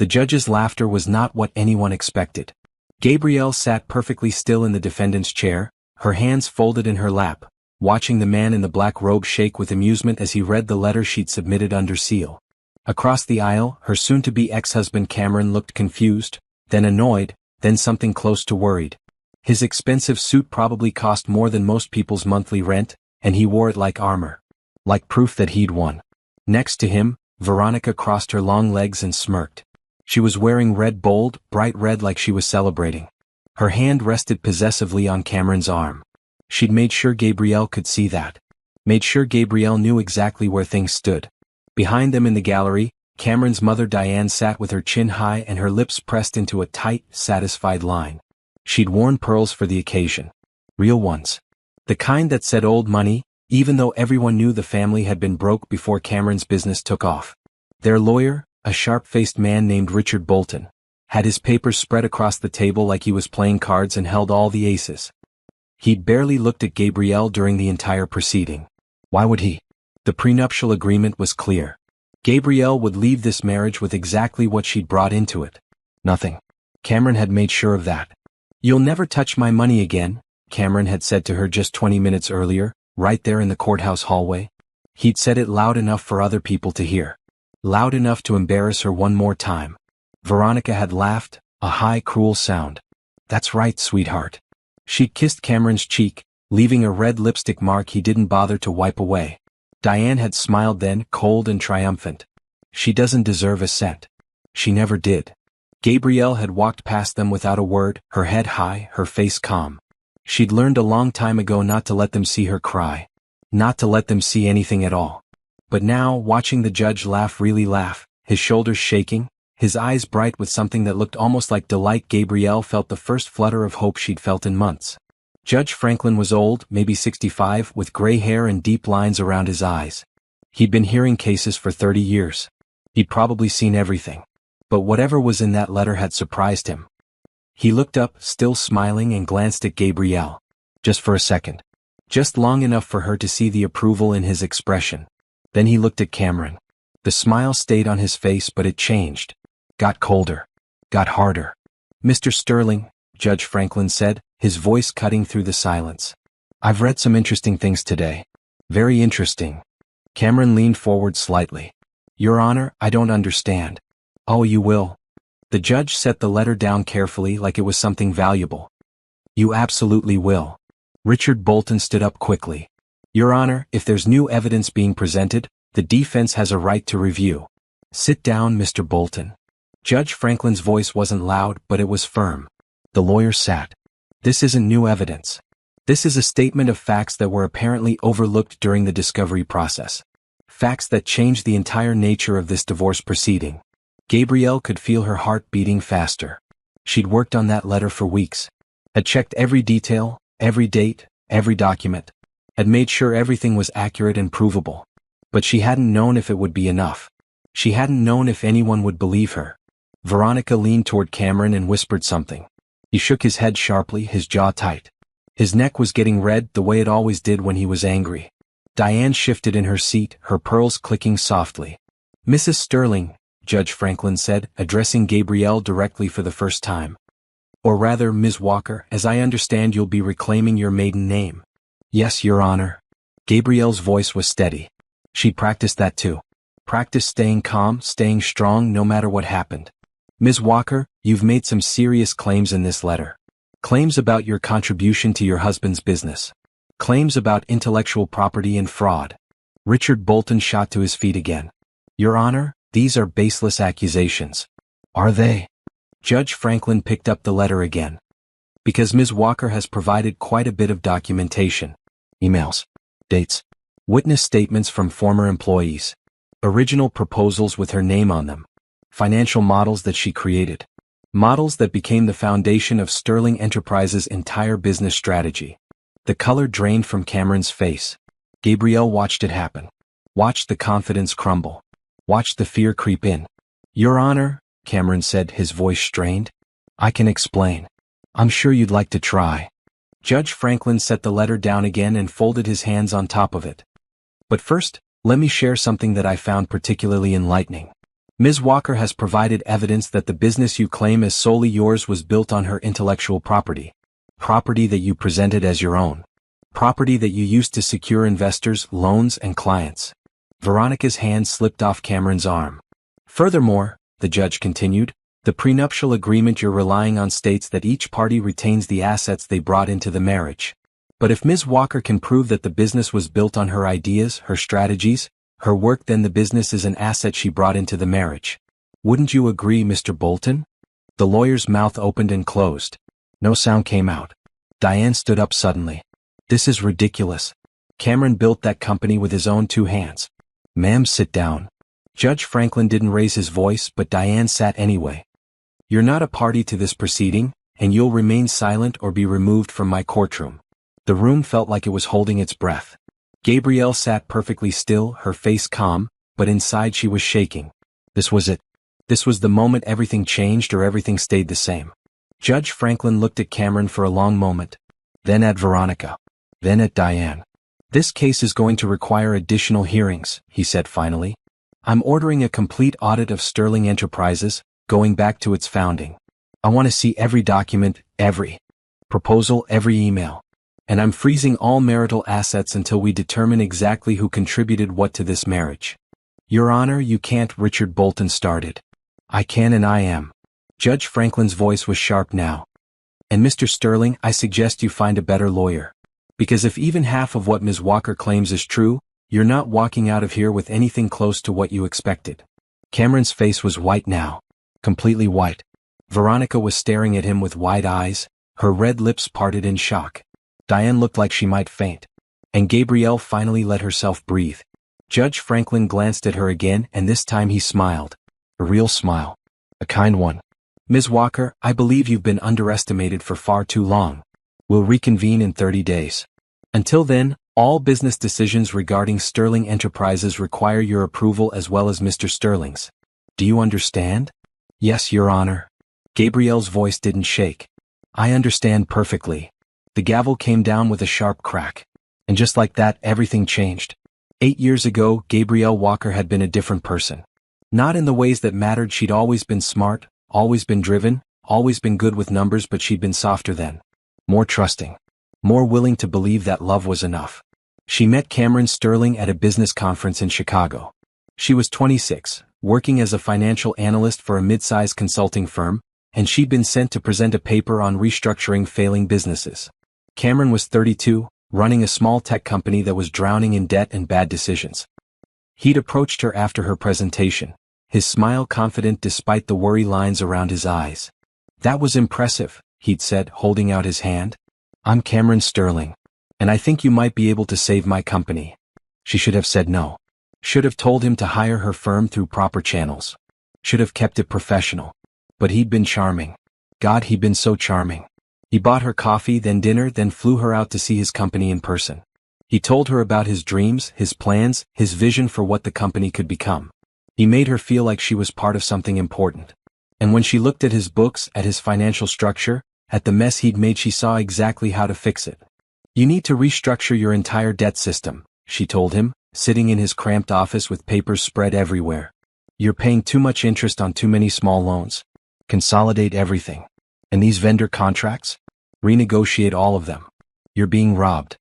The judge's laughter was not what anyone expected. Gabrielle sat perfectly still in the defendant's chair, her hands folded in her lap, watching the man in the black robe shake with amusement as he read the letter she'd submitted under seal. Across the aisle, her soon-to-be ex-husband Cameron looked confused, then annoyed, then something close to worried. His expensive suit probably cost more than most people's monthly rent, and he wore it like armor. Like proof that he'd won. Next to him, Veronica crossed her long legs and smirked. She was wearing red, bold, bright red, like she was celebrating. Her hand rested possessively on Cameron's arm. She'd made sure Gabrielle could see that. Made sure Gabrielle knew exactly where things stood. Behind them in the gallery, Cameron's mother Diane sat with her chin high and her lips pressed into a tight, satisfied line. She'd worn pearls for the occasion. Real ones. The kind that said old money, even though everyone knew the family had been broke before Cameron's business took off. Their lawyer, a sharp-faced man named Richard Bolton, had his papers spread across the table like he was playing cards and held all the aces. He'd barely looked at Gabrielle during the entire proceeding. Why would he? The prenuptial agreement was clear. Gabrielle would leave this marriage with exactly what she'd brought into it. Nothing. Cameron had made sure of that. "You'll never touch my money again," Cameron had said to her just 20 minutes earlier, right there in the courthouse hallway. He'd said it loud enough for other people to hear. Loud enough to embarrass her one more time. Veronica had laughed, a high, cruel sound. "That's right, sweetheart." She'd kissed Cameron's cheek, leaving a red lipstick mark he didn't bother to wipe away. Diane had smiled then, cold and triumphant. "She doesn't deserve a cent." She never did. Gabrielle had walked past them without a word, her head high, her face calm. She'd learned a long time ago not to let them see her cry. Not to let them see anything at all. But now, watching the judge really laugh, his shoulders shaking, his eyes bright with something that looked almost like delight, Gabrielle felt the first flutter of hope she'd felt in months. Judge Franklin was old, maybe 65, with gray hair and deep lines around his eyes. He'd been hearing cases for 30 years. He'd probably seen everything. But whatever was in that letter had surprised him. He looked up, still smiling, and glanced at Gabrielle. Just for a second. Just long enough for her to see the approval in his expression. Then he looked at Cameron. The smile stayed on his face, but it changed. Got colder. Got harder. "Mr. Sterling," Judge Franklin said, his voice cutting through the silence. "I've read some interesting things today. Very interesting." Cameron leaned forward slightly. "Your Honor, I don't understand." "Oh, you will." The judge set the letter down carefully like it was something valuable. "You absolutely will." Richard Bolton stood up quickly. "Your Honor, if there's new evidence being presented, the defense has a right to review." "Sit down, Mr. Bolton." Judge Franklin's voice wasn't loud, but it was firm. The lawyer sat. "This isn't new evidence. This is a statement of facts that were apparently overlooked during the discovery process. Facts that changed the entire nature of this divorce proceeding." Gabrielle could feel her heart beating faster. She'd worked on that letter for weeks. Had checked every detail, every date, every document. Had made sure everything was accurate and provable. But she hadn't known if it would be enough. She hadn't known if anyone would believe her. Veronica leaned toward Cameron and whispered something. He shook his head sharply, his jaw tight. His neck was getting red the way it always did when he was angry. Diane shifted in her seat, her pearls clicking softly. "Mrs. Sterling," Judge Franklin said, addressing Gabrielle directly for the first time. "Or rather, Ms. Walker, as I understand you'll be reclaiming your maiden name." "Yes, Your Honor." Gabrielle's voice was steady. She'd practiced that too. Practiced staying calm, staying strong no matter what happened. "Ms. Walker, you've made some serious claims in this letter. Claims about your contribution to your husband's business. Claims about intellectual property and fraud." Richard Bolton shot to his feet again. "Your Honor, these are baseless accusations." "Are they?" Judge Franklin picked up the letter again. "Because Ms. Walker has provided quite a bit of documentation. Emails. Dates. Witness statements from former employees. Original proposals with her name on them. Financial models that she created. Models that became the foundation of Sterling Enterprises' entire business strategy." The color drained from Cameron's face. Gabrielle watched it happen. Watched the confidence crumble. Watched the fear creep in. "Your Honor," Cameron said, his voice strained. "I can explain. I'm sure you'd like to try." Judge Franklin set the letter down again and folded his hands on top of it. "But first, let me share something that I found particularly enlightening." Ms. Walker has provided evidence that the business you claim as solely yours was built on her intellectual property. Property that you presented as your own. Property that you used to secure investors, loans, and clients. Veronica's hand slipped off Cameron's arm. Furthermore, the judge continued, the prenuptial agreement you're relying on states that each party retains the assets they brought into the marriage. But if Ms. Walker can prove that the business was built on her ideas, her strategies, her work, then the business is an asset she brought into the marriage. Wouldn't you agree, Mr. Bolton? The lawyer's mouth opened and closed. No sound came out. Diane stood up suddenly. This is ridiculous. Cameron built that company with his own 2 hands. Ma'am, sit down. Judge Franklin didn't raise his voice, but Diane sat anyway. You're not a party to this proceeding, and you'll remain silent or be removed from my courtroom. The room felt like it was holding its breath. Gabrielle sat perfectly still, her face calm, but inside she was shaking. This was it. This was the moment everything changed or everything stayed the same. Judge Franklin looked at Cameron for a long moment. Then at Veronica. Then at Diane. This case is going to require additional hearings, he said finally. I'm ordering a complete audit of Sterling Enterprises, going back to its founding. I want to see every document, every proposal, every email. And I'm freezing all marital assets until we determine exactly who contributed what to this marriage. Your Honor, you can't. Richard Bolton started. I can and I am. Judge Franklin's voice was sharp now. And Mr. Sterling, I suggest you find a better lawyer. Because if even half of what Ms. Walker claims is true, you're not walking out of here with anything close to what you expected. Cameron's face was white now. Completely white. Veronica was staring at him with wide eyes, her red lips parted in shock. Diane looked like she might faint. And Gabrielle finally let herself breathe. Judge Franklin glanced at her again, and this time he smiled. A real smile. A kind one. Ms. Walker, I believe you've been underestimated for far too long. We'll reconvene in 30 days. Until then, all business decisions regarding Sterling Enterprises require your approval as well as Mr. Sterling's. Do you understand? Yes, Your Honor. Gabrielle's voice didn't shake. I understand perfectly. The gavel came down with a sharp crack. And just like that, everything changed. 8 years ago, Gabrielle Walker had been a different person. Not in the ways that mattered. She'd always been smart, always been driven, always been good with numbers, but she'd been softer then. More trusting. More willing to believe that love was enough. She met Cameron Sterling at a business conference in Chicago. She was 26, working as a financial analyst for a mid-sized consulting firm, and she'd been sent to present a paper on restructuring failing businesses. Cameron was 32, running a small tech company that was drowning in debt and bad decisions. He'd approached her after her presentation, his smile confident despite the worry lines around his eyes. That was impressive, he'd said, holding out his hand. I'm Cameron Sterling, and I think you might be able to save my company. She should have said no. Should have told him to hire her firm through proper channels. Should have kept it professional. But he'd been charming. God, he'd been so charming. He bought her coffee, then dinner, then flew her out to see his company in person. He told her about his dreams, his plans, his vision for what the company could become. He made her feel like she was part of something important. And when she looked at his books, at his financial structure, at the mess he'd made, she saw exactly how to fix it. You need to restructure your entire debt system, she told him, sitting in his cramped office with papers spread everywhere. You're paying too much interest on too many small loans. Consolidate everything. And these vendor contracts? Renegotiate all of them. You're being robbed.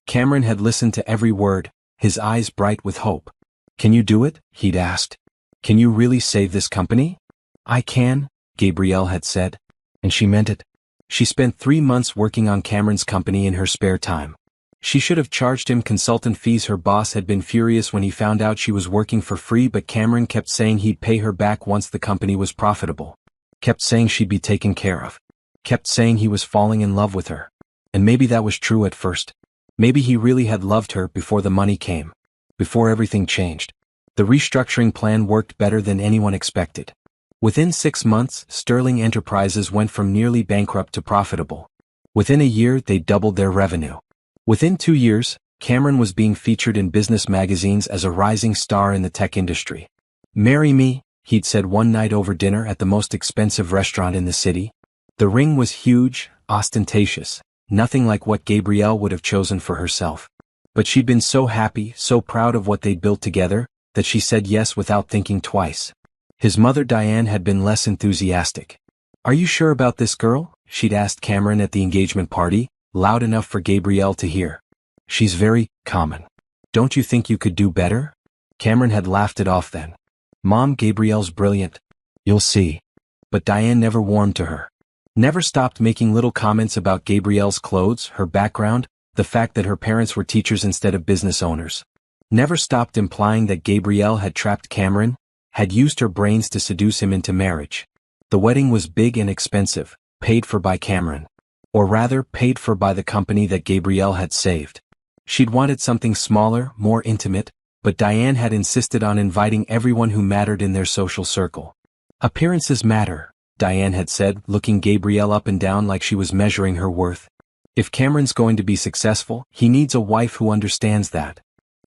Cameron had listened to every word, his eyes bright with hope. Can you do it? He'd asked. Can you really save this company? I can, Gabrielle had said. And she meant it. She spent 3 months working on Cameron's company in her spare time. She should have charged him consultant fees. Her boss had been furious when he found out she was working for free, but Cameron kept saying he'd pay her back once the company was profitable. Kept saying she'd be taken care of. Kept saying he was falling in love with her. And maybe that was true at first. Maybe he really had loved her before the money came. Before everything changed. The restructuring plan worked better than anyone expected. Within 6 months, Sterling Enterprises went from nearly bankrupt to profitable. Within a year, they doubled their revenue. Within 2 years, Cameron was being featured in business magazines as a rising star in the tech industry. Marry me, he'd said one night over dinner at the most expensive restaurant in the city. The ring was huge, ostentatious, nothing like what Gabrielle would have chosen for herself. But she'd been so happy, so proud of what they'd built together, that she said yes without thinking twice. His mother Diane had been less enthusiastic. "Are you sure about this girl?" she'd asked Cameron at the engagement party, loud enough for Gabrielle to hear. "She's very common. Don't you think you could do better?" Cameron had laughed it off then. "Mom, Gabrielle's brilliant. You'll see." But Diane never warmed to her. Never stopped making little comments about Gabrielle's clothes, her background, the fact that her parents were teachers instead of business owners. Never stopped implying that Gabrielle had trapped Cameron, had used her brains to seduce him into marriage. The wedding was big and expensive, paid for by Cameron. Or rather, paid for by the company that Gabrielle had saved. She'd wanted something smaller, more intimate, but Diane had insisted on inviting everyone who mattered in their social circle. "Appearances matter," Diane had said, looking Gabrielle up and down like she was measuring her worth. "If Cameron's going to be successful, he needs a wife who understands that."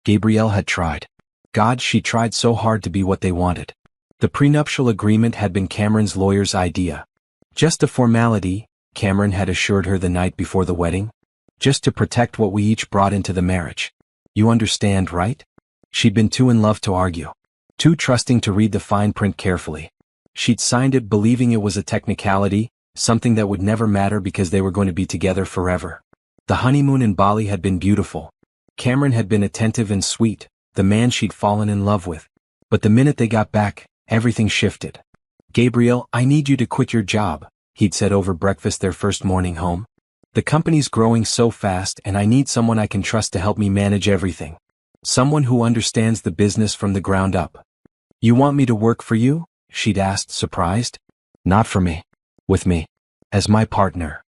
Gabrielle had tried. God, she tried so hard to be what they wanted. The prenuptial agreement had been Cameron's lawyer's idea. "Just a formality," Cameron had assured her the night before the wedding. "Just to protect what we each brought into the marriage. You understand, right?" She'd been too in love to argue. Too trusting to read the fine print carefully. She'd signed it believing it was a technicality, something that would never matter because they were going to be together forever. The honeymoon in Bali had been beautiful. Cameron had been attentive and sweet, the man she'd fallen in love with. But the minute they got back, everything shifted. "Gabrielle, I need you to quit your job," he'd said over breakfast their first morning home. "The company's growing so fast and I need someone I can trust to help me manage everything. Someone who understands the business from the ground up." "You want me to work for you?" she'd asked, surprised. "Not for me. With me. As my partner."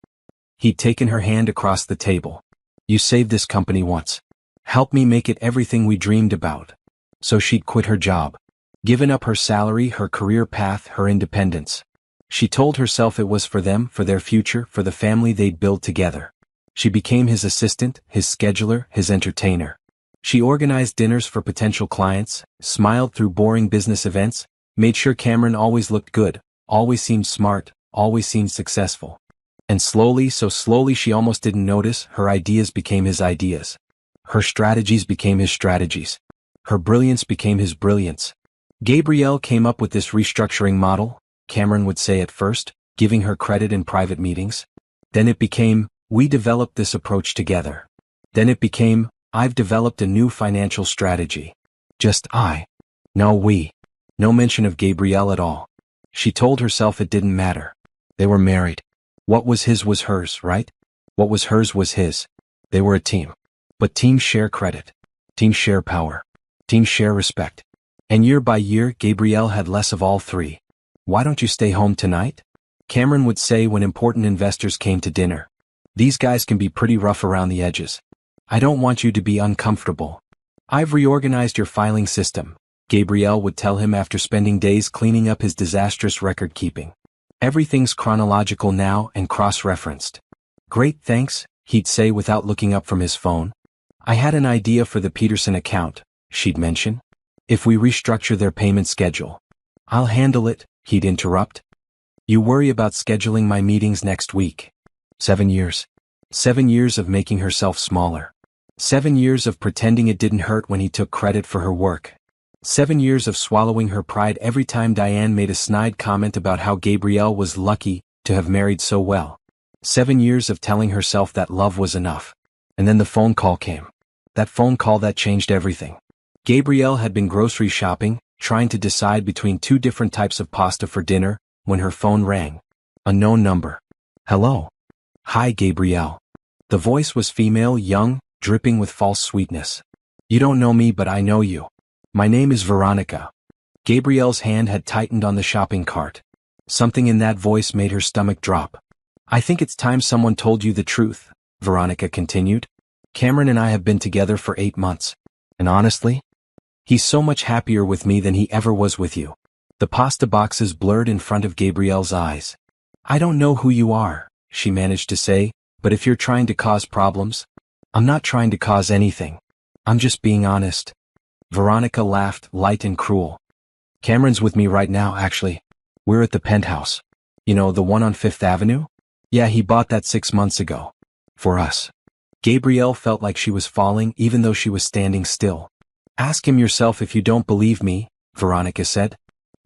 He'd taken her hand across the table. "You saved this company once. Help me make it everything we dreamed about." So she'd quit her job. Given up her salary, her career path, her independence. She told herself it was for them, for their future, for the family they'd build together. She became his assistant, his scheduler, his entertainer. She organized dinners for potential clients, smiled through boring business events, made sure Cameron always looked good, always seemed smart, always seemed successful. And slowly, so slowly she almost didn't notice, her ideas became his ideas. Her strategies became his strategies. Her brilliance became his brilliance. Gabrielle came up with this restructuring model, Cameron would say at first, giving her credit in private meetings. Then it became, "We developed this approach together." Then it became, "I've developed a new financial strategy." Just I. No we. No mention of Gabrielle at all. She told herself it didn't matter. They were married. What was his was hers, right? What was hers was his. They were a team. But teams share credit. Teams share power. Teams share respect. And year by year, Gabrielle had less of all three. "Why don't you stay home tonight?" Cameron would say when important investors came to dinner. "These guys can be pretty rough around the edges. I don't want you to be uncomfortable." "I've reorganized your filing system," Gabrielle would tell him after spending days cleaning up his disastrous record keeping. "Everything's chronological now and cross-referenced." "Great, thanks," he'd say without looking up from his phone. "I had an idea for the Peterson account," she'd mention. "If we restructure their payment schedule." "I'll handle it," he'd interrupt. "You worry about scheduling my meetings next week." 7 years. 7 years of making herself smaller. 7 years of pretending it didn't hurt when he took credit for her work. 7 years of swallowing her pride every time Diane made a snide comment about how Gabrielle was lucky to have married so well. 7 years of telling herself that love was enough. And then the phone call came. That phone call that changed everything. Gabrielle had been grocery shopping, trying to decide between 2 different types of pasta for dinner, when her phone rang. A known number. "Hello." "Hi, Gabrielle." The voice was female, young, dripping with false sweetness. "You don't know me, but I know you. My name is Veronica." Gabrielle's hand had tightened on the shopping cart. Something in that voice made her stomach drop. "I think it's time someone told you the truth," Veronica continued. "Cameron and I have been together for 8 months. And honestly, he's so much happier with me than he ever was with you." The pasta boxes blurred in front of Gabrielle's eyes. "I don't know who you are," she managed to say, "but if you're trying to cause problems..." "I'm not trying to cause anything. I'm just being honest." Veronica laughed, light and cruel. "Cameron's with me right now, actually. We're at the penthouse. You know, the one on 5th Avenue? Yeah, he bought that 6 months ago. For us." Gabrielle felt like she was falling even though she was standing still. "Ask him yourself if you don't believe me," Veronica said.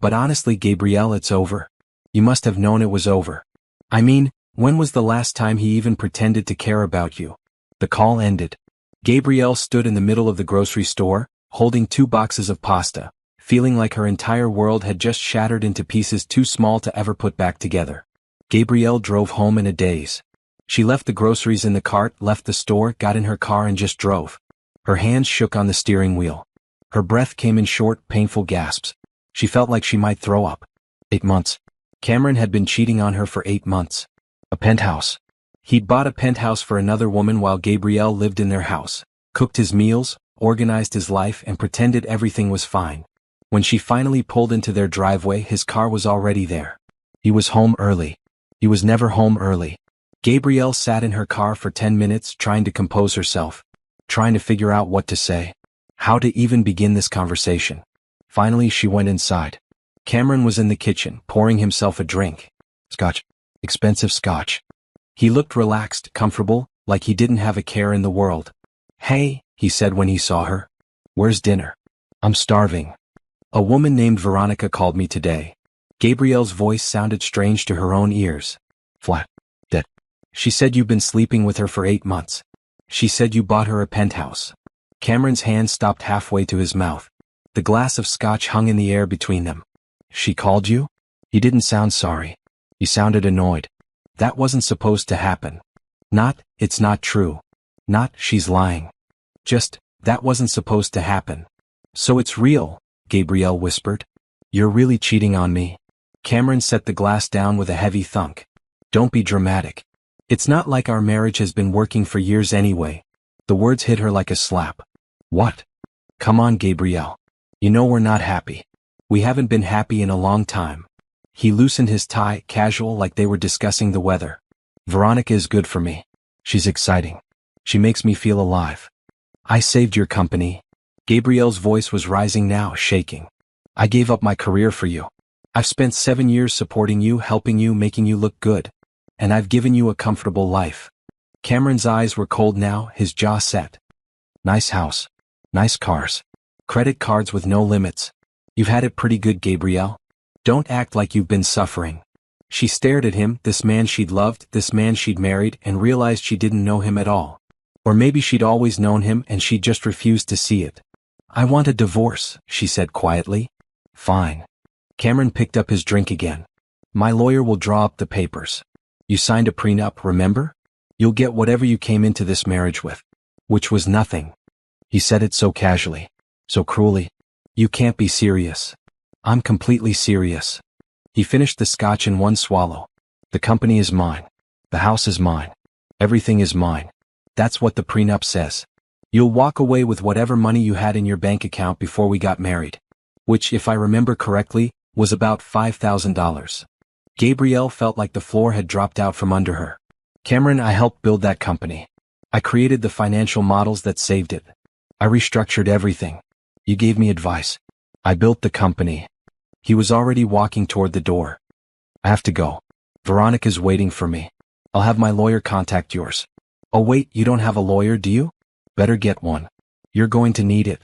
But honestly, Gabrielle, it's over. You must have known it was over. I mean, when was the last time he even pretended to care about you? The call ended. Gabrielle stood in the middle of the grocery store, holding 2 boxes of pasta, feeling like her entire world had just shattered into pieces too small to ever put back together. Gabrielle drove home in a daze. She left the groceries in the cart, left the store, got in her car and just drove. Her hands shook on the steering wheel. Her breath came in short, painful gasps. She felt like she might throw up. 8 months. Cameron had been cheating on her for 8 months. A penthouse. He'd bought a penthouse for another woman while Gabrielle lived in their house, cooked his meals, organized his life and pretended everything was fine. When she finally pulled into their driveway, his car was already there. He was home early. He was never home early. Gabrielle sat in her car for 10 minutes trying to compose herself, trying to figure out what to say, how to even begin this conversation. Finally, she went inside. Cameron was in the kitchen, pouring himself a drink. Scotch. Expensive scotch. He looked relaxed, comfortable, like he didn't have a care in the world. "Hey," he said when he saw her. "Where's dinner?" "I'm starving. A woman named Veronica called me today." Gabrielle's voice sounded strange to her own ears. "Flat. Dead. She said you've been sleeping with her for 8 months. She said you bought her a penthouse." Cameron's hand stopped halfway to his mouth. The glass of scotch hung in the air between them. "She called you?" He didn't sound sorry. He sounded annoyed. That wasn't supposed to happen. Not, "It's not true." Not, "She's lying." Just, that wasn't supposed to happen. "So it's real," Gabrielle whispered. "You're really cheating on me." Cameron set the glass down with a heavy thunk. "Don't be dramatic. It's not like our marriage has been working for years anyway." The words hit her like a slap. "What?" "Come on, Gabrielle. You know we're not happy. We haven't been happy in a long time." He loosened his tie, casual, like they were discussing the weather. "Veronica is good for me. She's exciting. She makes me feel alive. I saved your company." Gabrielle's voice was rising now, shaking. "I gave up my career for you. I've spent 7 years supporting you, helping you, making you look good. And I've given you a comfortable life." Cameron's eyes were cold now, his jaw set. "Nice house. Nice cars. Credit cards with no limits. You've had it pretty good, Gabrielle. Don't act like you've been suffering." She stared at him, this man she'd loved, this man she'd married, and realized she didn't know him at all. Or maybe she'd always known him and she just refused to see it. "I want a divorce," she said quietly. "Fine." Cameron picked up his drink again. "My lawyer will draw up the papers. You signed a prenup, remember? You'll get whatever you came into this marriage with." Which was nothing. He said it so casually, so cruelly. "You can't be serious." "I'm completely serious." He finished the scotch in one swallow. "The company is mine. The house is mine. Everything is mine. That's what the prenup says. You'll walk away with whatever money you had in your bank account before we got married." Which, if I remember correctly, was about $5,000. Gabrielle felt like the floor had dropped out from under her. "Cameron, I helped build that company. I created the financial models that saved it. I restructured everything. You gave me advice. I built the company." He was already walking toward the door. "I have to go. Veronica's waiting for me. I'll have my lawyer contact yours." "Oh wait, you don't have a lawyer, do you? Better get one. You're going to need it."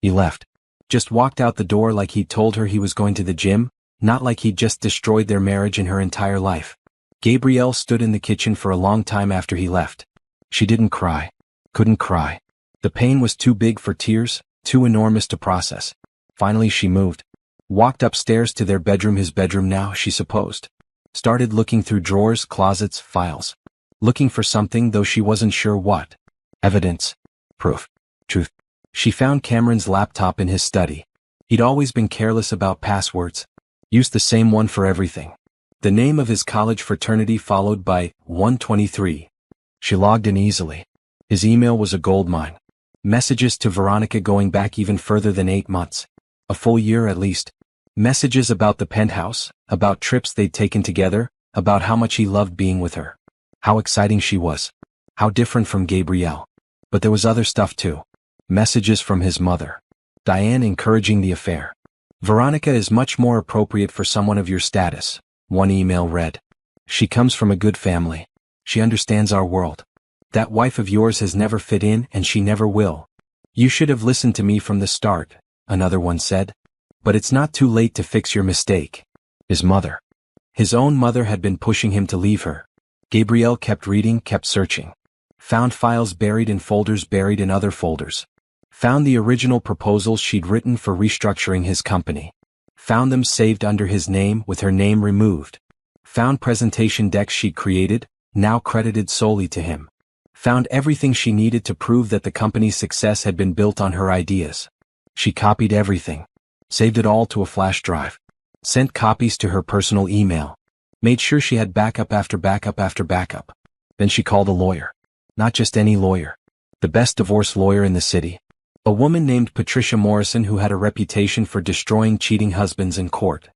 He left. Just walked out the door like he'd told her he was going to the gym, not like he'd just destroyed their marriage and her entire life. Gabrielle stood in the kitchen for a long time after he left. She didn't cry. Couldn't cry. The pain was too big for tears, too enormous to process. Finally she moved. Walked upstairs to their bedroom, his bedroom now, she supposed. Started looking through drawers, closets, files. Looking for something, though she wasn't sure what. Evidence. Proof. Truth. She found Cameron's laptop in his study. He'd always been careless about passwords. Used the same one for everything. The name of his college fraternity followed by 123. She logged in easily. His email was a goldmine. Messages to Veronica going back even further than 8 months. A full year at least. Messages about the penthouse, about trips they'd taken together, about how much he loved being with her. How exciting she was. How different from Gabrielle. But there was other stuff too. Messages from his mother. Diane encouraging the affair. "Veronica is much more appropriate for someone of your status," one email read. "She comes from a good family. She understands our world. That wife of yours has never fit in and she never will. You should have listened to me from the start," another one said. But it's not too late to fix your mistake. His mother. His own mother had been pushing him to leave her. Gabriel kept reading, kept searching. Found files buried in folders buried in other folders. Found the original proposals she'd written for restructuring his company. Found them saved under his name with her name removed. Found presentation decks she'd created, now credited solely to him. Found everything she needed to prove that the company's success had been built on her ideas. She copied everything. Saved it all to a flash drive. Sent copies to her personal email. Made sure she had backup after backup after backup. Then she called a lawyer. Not just any lawyer. The best divorce lawyer in the city. A woman named Patricia Morrison who had a reputation for destroying cheating husbands in court.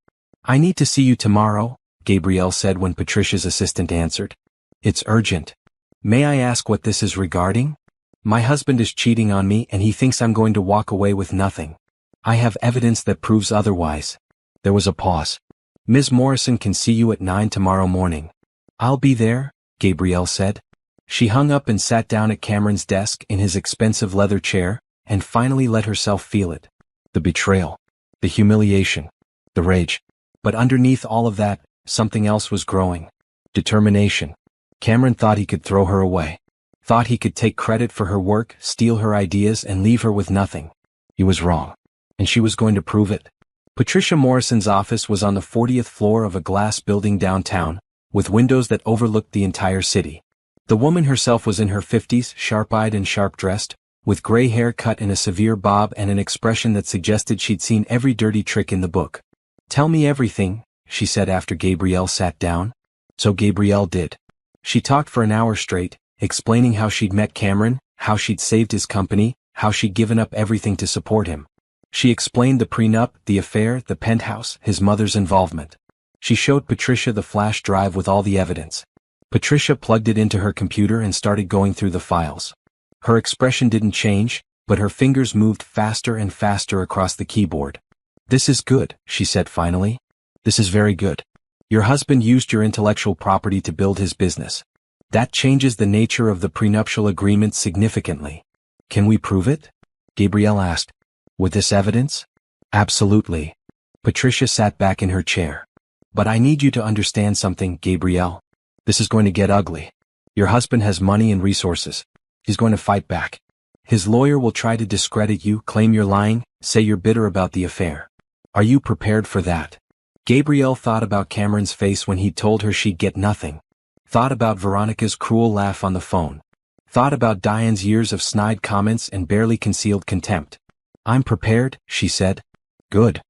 "I need to see you tomorrow," Gabriel said when Patricia's assistant answered. "It's urgent. May I ask what this is regarding?" "My husband is cheating on me and he thinks I'm going to walk away with nothing. I have evidence that proves otherwise." There was a pause. "Ms. Morrison can see you at 9 tomorrow morning." "I'll be there," Gabriel said. She hung up and sat down at Cameron's desk in his expensive leather chair, and finally let herself feel it. The betrayal. The humiliation. The rage. But underneath all of that, something else was growing. Determination. Cameron thought he could throw her away. Thought he could take credit for her work, steal her ideas, and leave her with nothing. He was wrong. And she was going to prove it. Patricia Morrison's office was on the 40th floor of a glass building downtown, with windows that overlooked the entire city. The woman herself was in her 50s, sharp-eyed and sharp-dressed, with gray hair cut in a severe bob and an expression that suggested she'd seen every dirty trick in the book. "Tell me everything," she said after Gabriel sat down. So Gabriel did. She talked for an hour straight, explaining how she'd met Cameron, how she'd saved his company, how she'd given up everything to support him. She explained the prenup, the affair, the penthouse, his mother's involvement. She showed Patricia the flash drive with all the evidence. Patricia plugged it into her computer and started going through the files. Her expression didn't change, but her fingers moved faster and faster across the keyboard. "This is good," she said finally. "This is very good. Your husband used your intellectual property to build his business. That changes the nature of the prenuptial agreement significantly. Can we prove it?" Gabriel asked. "With this evidence?" "Absolutely." Patricia sat back in her chair. "But I need you to understand something, Gabriel. This is going to get ugly. Your husband has money and resources. He's going to fight back. His lawyer will try to discredit you, claim you're lying, say you're bitter about the affair. Are you prepared for that?" Gabriel thought about Cameron's face when he told her she'd get nothing. Thought about Veronica's cruel laugh on the phone. Thought about Diane's years of snide comments and barely concealed contempt. "I'm prepared," she said. "Good."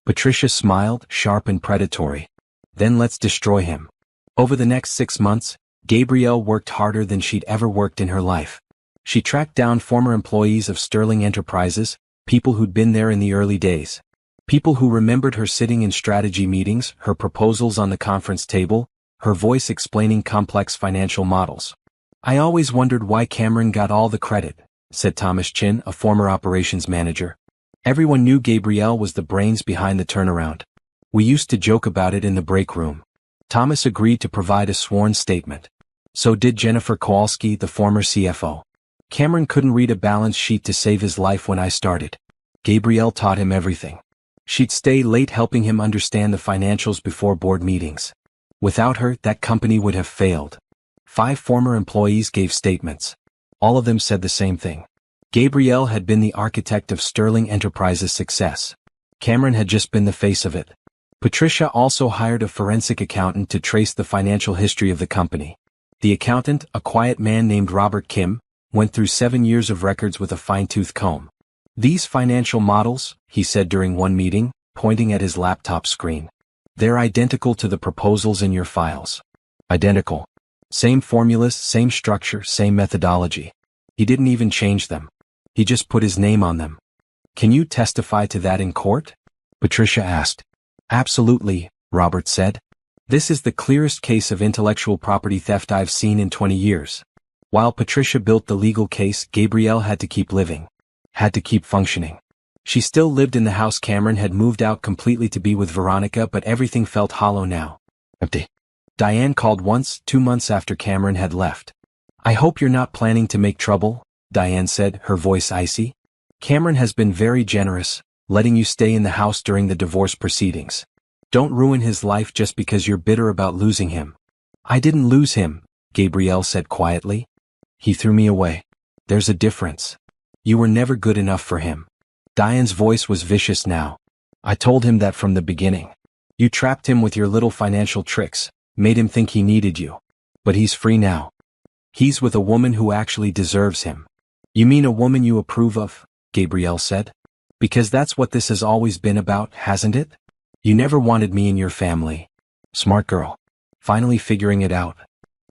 Patricia smiled, sharp and predatory. "Then let's destroy him." Over the next 6 months, Gabrielle worked harder than she'd ever worked in her life. She tracked down former employees of Sterling Enterprises, people who'd been there in the early days. People who remembered her sitting in strategy meetings, her proposals on the conference table, her voice explaining complex financial models. "I always wondered why Cameron got all the credit," said Thomas Chin, a former operations manager. "Everyone knew Gabrielle was the brains behind the turnaround. We used to joke about it in the break room." Thomas agreed to provide a sworn statement. So did Jennifer Kowalski, the former CFO. "Cameron couldn't read a balance sheet to save his life when I started. Gabrielle taught him everything. She'd stay late helping him understand the financials before board meetings. Without her, that company would have failed." 5 former employees gave statements. All of them said the same thing. Gabrielle had been the architect of Sterling Enterprises' success. Cameron had just been the face of it. Patricia also hired a forensic accountant to trace the financial history of the company. The accountant, a quiet man named Robert Kim, went through 7 years of records with a fine-tooth comb. "These financial models," he said during one meeting, pointing at his laptop screen. "They're identical to the proposals in your files. Identical. Same formulas, same structure, same methodology. He didn't even change them. He just put his name on them." "Can you testify to that in court?" Patricia asked. "Absolutely," Robert said. "This is the clearest case of intellectual property theft I've seen in 20 years. While Patricia built the legal case, Gabrielle had to keep living. Had to keep functioning. She still lived in the house. Cameron had moved out completely to be with Veronica, but everything felt hollow now. Empty. Diane called once, 2 months after Cameron had left. "I hope you're not planning to make trouble," Diane said, her voice icy. "Cameron has been very generous," letting you stay in the house during the divorce proceedings. Don't ruin his life just because you're bitter about losing him. I didn't lose him, Gabrielle said quietly. He threw me away. There's a difference. You were never good enough for him. Diane's voice was vicious now. I told him that from the beginning. You trapped him with your little financial tricks, made him think he needed you. But he's free now. He's with a woman who actually deserves him. You mean a woman you approve of? Gabrielle said. Because that's what this has always been about, hasn't it? You never wanted me in your family. Smart girl. Finally figuring it out.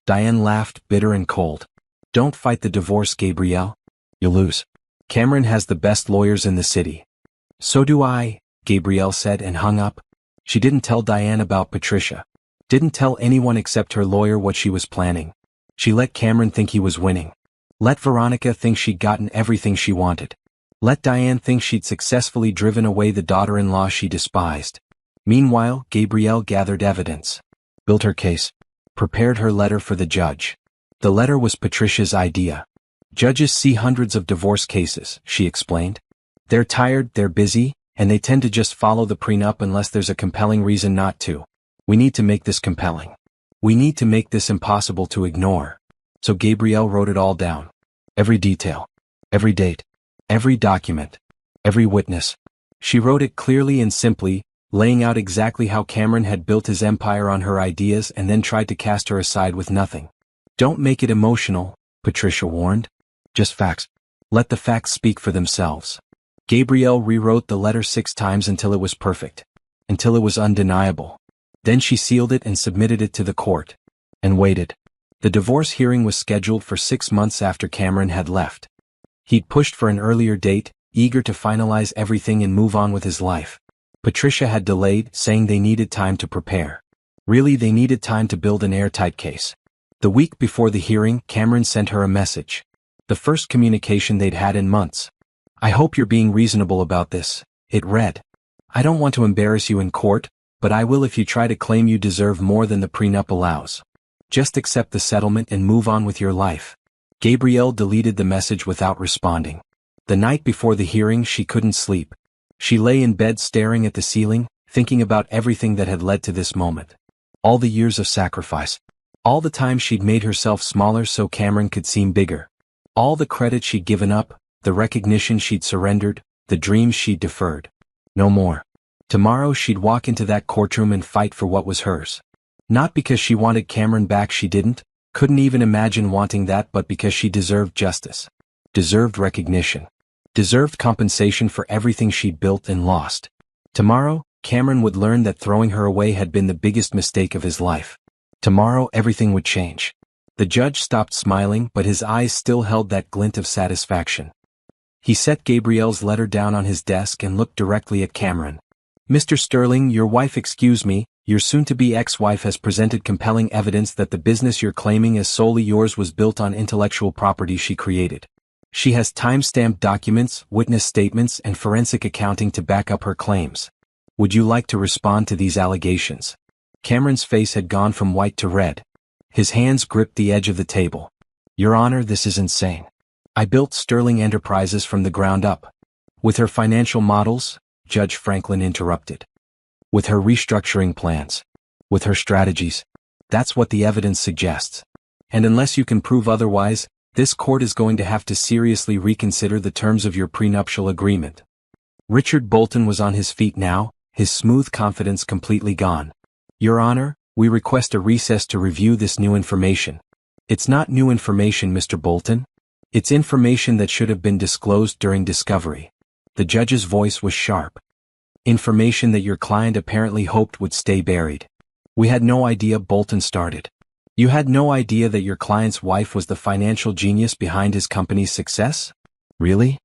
Diane laughed, bitter and cold. Don't fight the divorce, Gabrielle. You'll lose. Cameron has the best lawyers in the city. So do I, Gabrielle said and hung up. She didn't tell Diane about Patricia. Didn't tell anyone except her lawyer what she was planning. She let Cameron think he was winning. Let Veronica think she'd gotten everything she wanted. Let Diane think she'd successfully driven away the daughter-in-law she despised. Meanwhile, Gabrielle gathered evidence. Built her case. Prepared her letter for the judge. The letter was Patricia's idea. Judges see hundreds of divorce cases, she explained. They're tired, they're busy, and they tend to just follow the prenup unless there's a compelling reason not to. We need to make this compelling. We need to make this impossible to ignore. So Gabrielle wrote it all down. Every detail. Every date. Every document. Every witness. She wrote it clearly and simply, laying out exactly how Cameron had built his empire on her ideas and then tried to cast her aside with nothing. Don't make it emotional, Patricia warned. Just facts. Let the facts speak for themselves. Gabrielle rewrote the letter 6 times until it was perfect. Until it was undeniable. Then she sealed it and submitted it to the court. And waited. The divorce hearing was scheduled for 6 months after Cameron had left. He'd pushed for an earlier date, eager to finalize everything and move on with his life. Patricia had delayed, saying they needed time to prepare. Really, they needed time to build an airtight case. The week before the hearing, Cameron sent her a message. The first communication they'd had in months. I hope you're being reasonable about this, it read. I don't want to embarrass you in court, but I will if you try to claim you deserve more than the prenup allows. Just accept the settlement and move on with your life. Gabrielle deleted the message without responding. The night before the hearing, she couldn't sleep. She lay in bed staring at the ceiling, thinking about everything that had led to this moment. All the years of sacrifice. All the time she'd made herself smaller so Cameron could seem bigger. All the credit she'd given up, the recognition she'd surrendered, the dreams she'd deferred. No more. Tomorrow she'd walk into that courtroom and fight for what was hers. Not because she wanted Cameron back, she couldn't even imagine wanting that, but because she deserved justice. Deserved recognition. Deserved compensation for everything she'd built and lost. Tomorrow, Cameron would learn that throwing her away had been the biggest mistake of his life. Tomorrow everything would change. The judge stopped smiling, but his eyes still held that glint of satisfaction. He set Gabrielle's letter down on his desk and looked directly at Cameron. Mr. Sterling, your wife, excuse me, your soon-to-be ex-wife has presented compelling evidence that the business you're claiming as solely yours was built on intellectual property she created. She has time-stamped documents, witness statements, and forensic accounting to back up her claims. Would you like to respond to these allegations? Cameron's face had gone from white to red. His hands gripped the edge of the table. Your Honor, this is insane. I built Sterling Enterprises from the ground up. With her financial models, Judge Franklin interrupted. With her restructuring plans. With her strategies. That's what the evidence suggests. And unless you can prove otherwise, this court is going to have to seriously reconsider the terms of your prenuptial agreement. Richard Bolton was on his feet now, his smooth confidence completely gone. Your Honor, we request a recess to review this new information. It's not new information, Mr. Bolton. It's information that should have been disclosed during discovery. The judge's voice was sharp. Information that your client apparently hoped would stay buried. We had no idea, Bolton started. You had no idea that your client's wife was the financial genius behind his company's success? Really?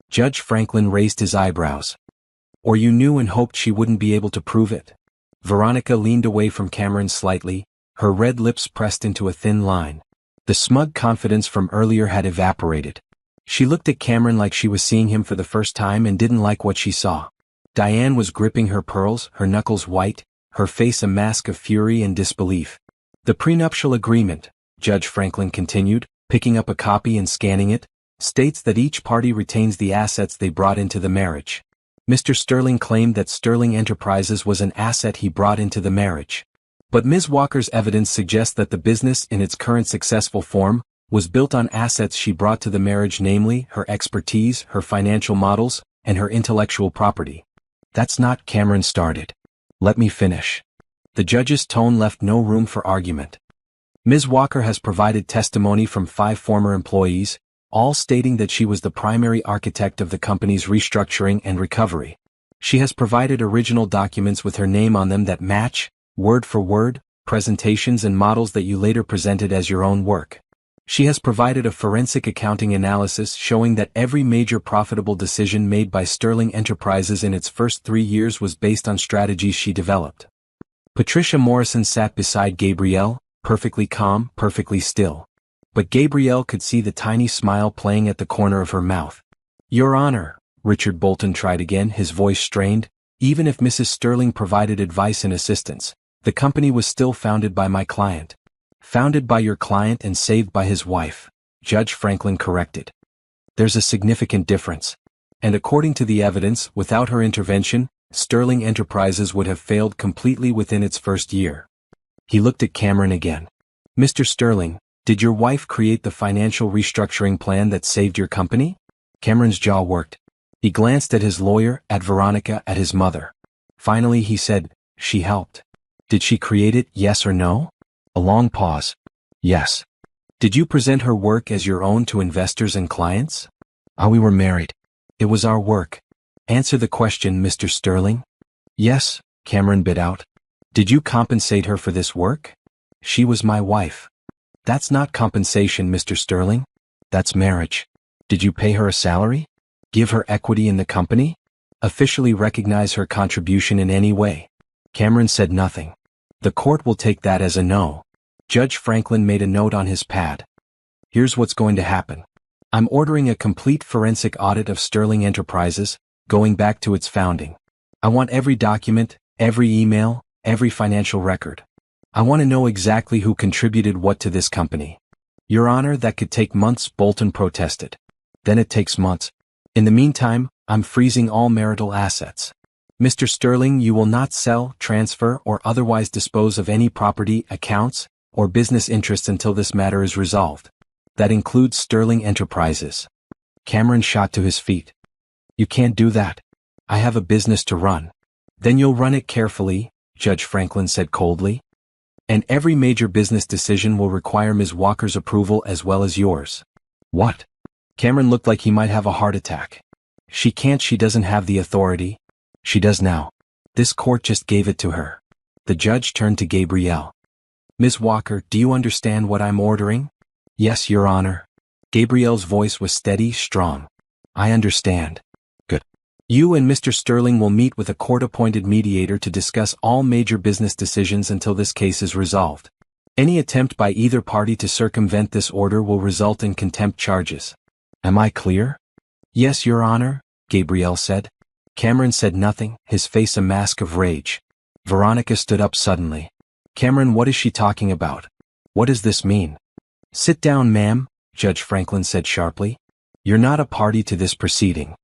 Judge Franklin raised his eyebrows. Or you knew and hoped she wouldn't be able to prove it? Veronica leaned away from Cameron slightly, her red lips pressed into a thin line. The smug confidence from earlier had evaporated. She looked at Cameron like she was seeing him for the first time and didn't like what she saw. Diane was gripping her pearls, her knuckles white, her face a mask of fury and disbelief. The prenuptial agreement, Judge Franklin continued, picking up a copy and scanning it, states that each party retains the assets they brought into the marriage. Mr. Sterling claimed that Sterling Enterprises was an asset he brought into the marriage. But Ms. Walker's evidence suggests that the business in its current successful form was built on assets she brought to the marriage, namely her expertise, her financial models, and her intellectual property. That's not. Cameron started. Let me finish. The judge's tone left no room for argument. Ms. Walker has provided testimony from 5 former employees, all stating that she was the primary architect of the company's restructuring and recovery. She has provided original documents with her name on them that match, word for word, presentations and models that you later presented as your own work. She has provided a forensic accounting analysis showing that every major profitable decision made by Sterling Enterprises in its first 3 years was based on strategies she developed. Patricia Morrison sat beside Gabrielle, perfectly calm, perfectly still. But Gabrielle could see the tiny smile playing at the corner of her mouth. Your Honor, Richard Bolton tried again, his voice strained. Even if Mrs. Sterling provided advice and assistance, the company was still founded by my client. Founded by your client and saved by his wife, Judge Franklin corrected. There's a significant difference. And according to the evidence, without her intervention, Sterling Enterprises would have failed completely within its first year. He looked at Cameron again. Mr. Sterling, did your wife create the financial restructuring plan that saved your company? Cameron's jaw worked. He glanced at his lawyer, at Veronica, at his mother. Finally he said, she helped. Did she create it, yes or no? A long pause. Yes. Did you present her work as your own to investors and clients? We were married. It was our work. Answer the question, Mr. Sterling. Yes, Cameron bit out. Did you compensate her for this work? She was my wife. That's not compensation, Mr. Sterling. That's marriage. Did you pay her a salary? Give her equity in the company? Officially recognize her contribution in any way? Cameron said nothing. The court will take that as a no. Judge Franklin made a note on his pad. Here's what's going to happen. I'm ordering a complete forensic audit of Sterling Enterprises, going back to its founding. I want every document, every email, every financial record. I want to know exactly who contributed what to this company. Your Honor, that could take months, Bolton protested. Then it takes months. In the meantime, I'm freezing all marital assets. Mr. Sterling, you will not sell, transfer, or otherwise dispose of any property, accounts, or business interests until this matter is resolved. That includes Sterling Enterprises. Cameron shot to his feet. You can't do that. I have a business to run. Then you'll run it carefully, Judge Franklin said coldly. And every major business decision will require Ms. Walker's approval as well as yours. What? Cameron looked like he might have a heart attack. She can't, she doesn't have the authority. She does now. This court just gave it to her. The judge turned to Gabrielle. Ms. Walker, do you understand what I'm ordering? Yes, Your Honor. Gabrielle's voice was steady, strong. I understand. Good. You and Mr. Sterling will meet with a court-appointed mediator to discuss all major business decisions until this case is resolved. Any attempt by either party to circumvent this order will result in contempt charges. Am I clear? Yes, Your Honor, Gabrielle said. Cameron said nothing, his face a mask of rage. Veronica stood up suddenly. Cameron, what is she talking about? What does this mean? Sit down, ma'am, Judge Franklin said sharply. You're not a party to this proceeding.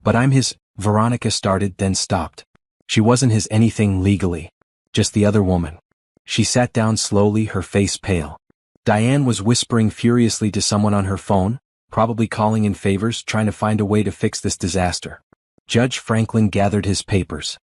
But I'm his, Veronica started, then stopped. She wasn't his anything legally. Just the other woman. She sat down slowly, her face pale. Diane was whispering furiously to someone on her phone, probably calling in favors, trying to find a way to fix this disaster. Judge Franklin gathered his papers.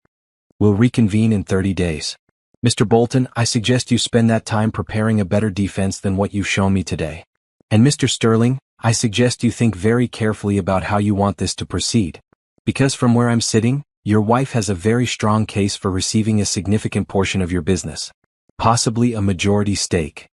We'll reconvene in 30 days. Mr. Bolton, I suggest you spend that time preparing a better defense than what you've shown me today. And Mr. Sterling, I suggest you think very carefully about how you want this to proceed. Because from where I'm sitting, your wife has a very strong case for receiving a significant portion of your business. Possibly a majority stake.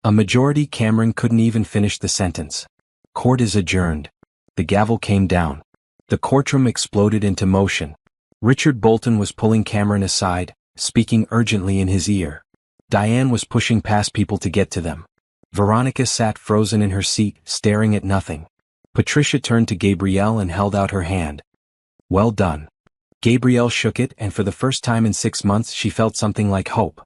A majority. Cameron couldn't even finish the sentence. Court is adjourned. The gavel came down. The courtroom exploded into motion. Richard Bolton was pulling Cameron aside, speaking urgently in his ear. Diane was pushing past people to get to them. Veronica sat frozen in her seat, staring at nothing. Patricia turned to Gabrielle and held out her hand. Well done. Gabrielle shook it, and for the first time in 6 months she felt something like hope.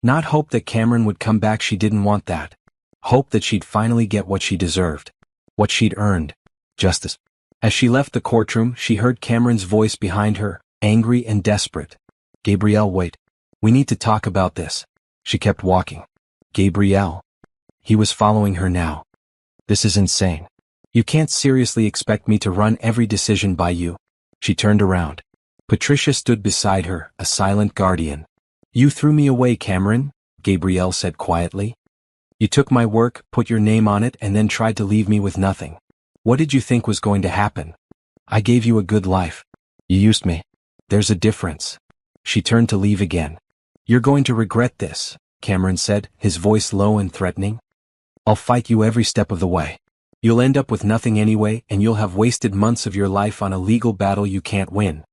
Not hope that Cameron would come back, she didn't want that. Hope that she'd finally get what she deserved. What she'd earned. Justice. As she left the courtroom, she heard Cameron's voice behind her, angry and desperate. Gabrielle, wait. We need to talk about this. She kept walking. Gabrielle. He was following her now. This is insane. You can't seriously expect me to run every decision by you. She turned around. Patricia stood beside her, a silent guardian. You threw me away, Cameron, Gabrielle said quietly. You took my work, put your name on it, and then tried to leave me with nothing. What did you think was going to happen? I gave you a good life. You used me. There's a difference. She turned to leave again. You're going to regret this, Cameron said, his voice low and threatening. I'll fight you every step of the way. You'll end up with nothing anyway, and you'll have wasted months of your life on a legal battle you can't win.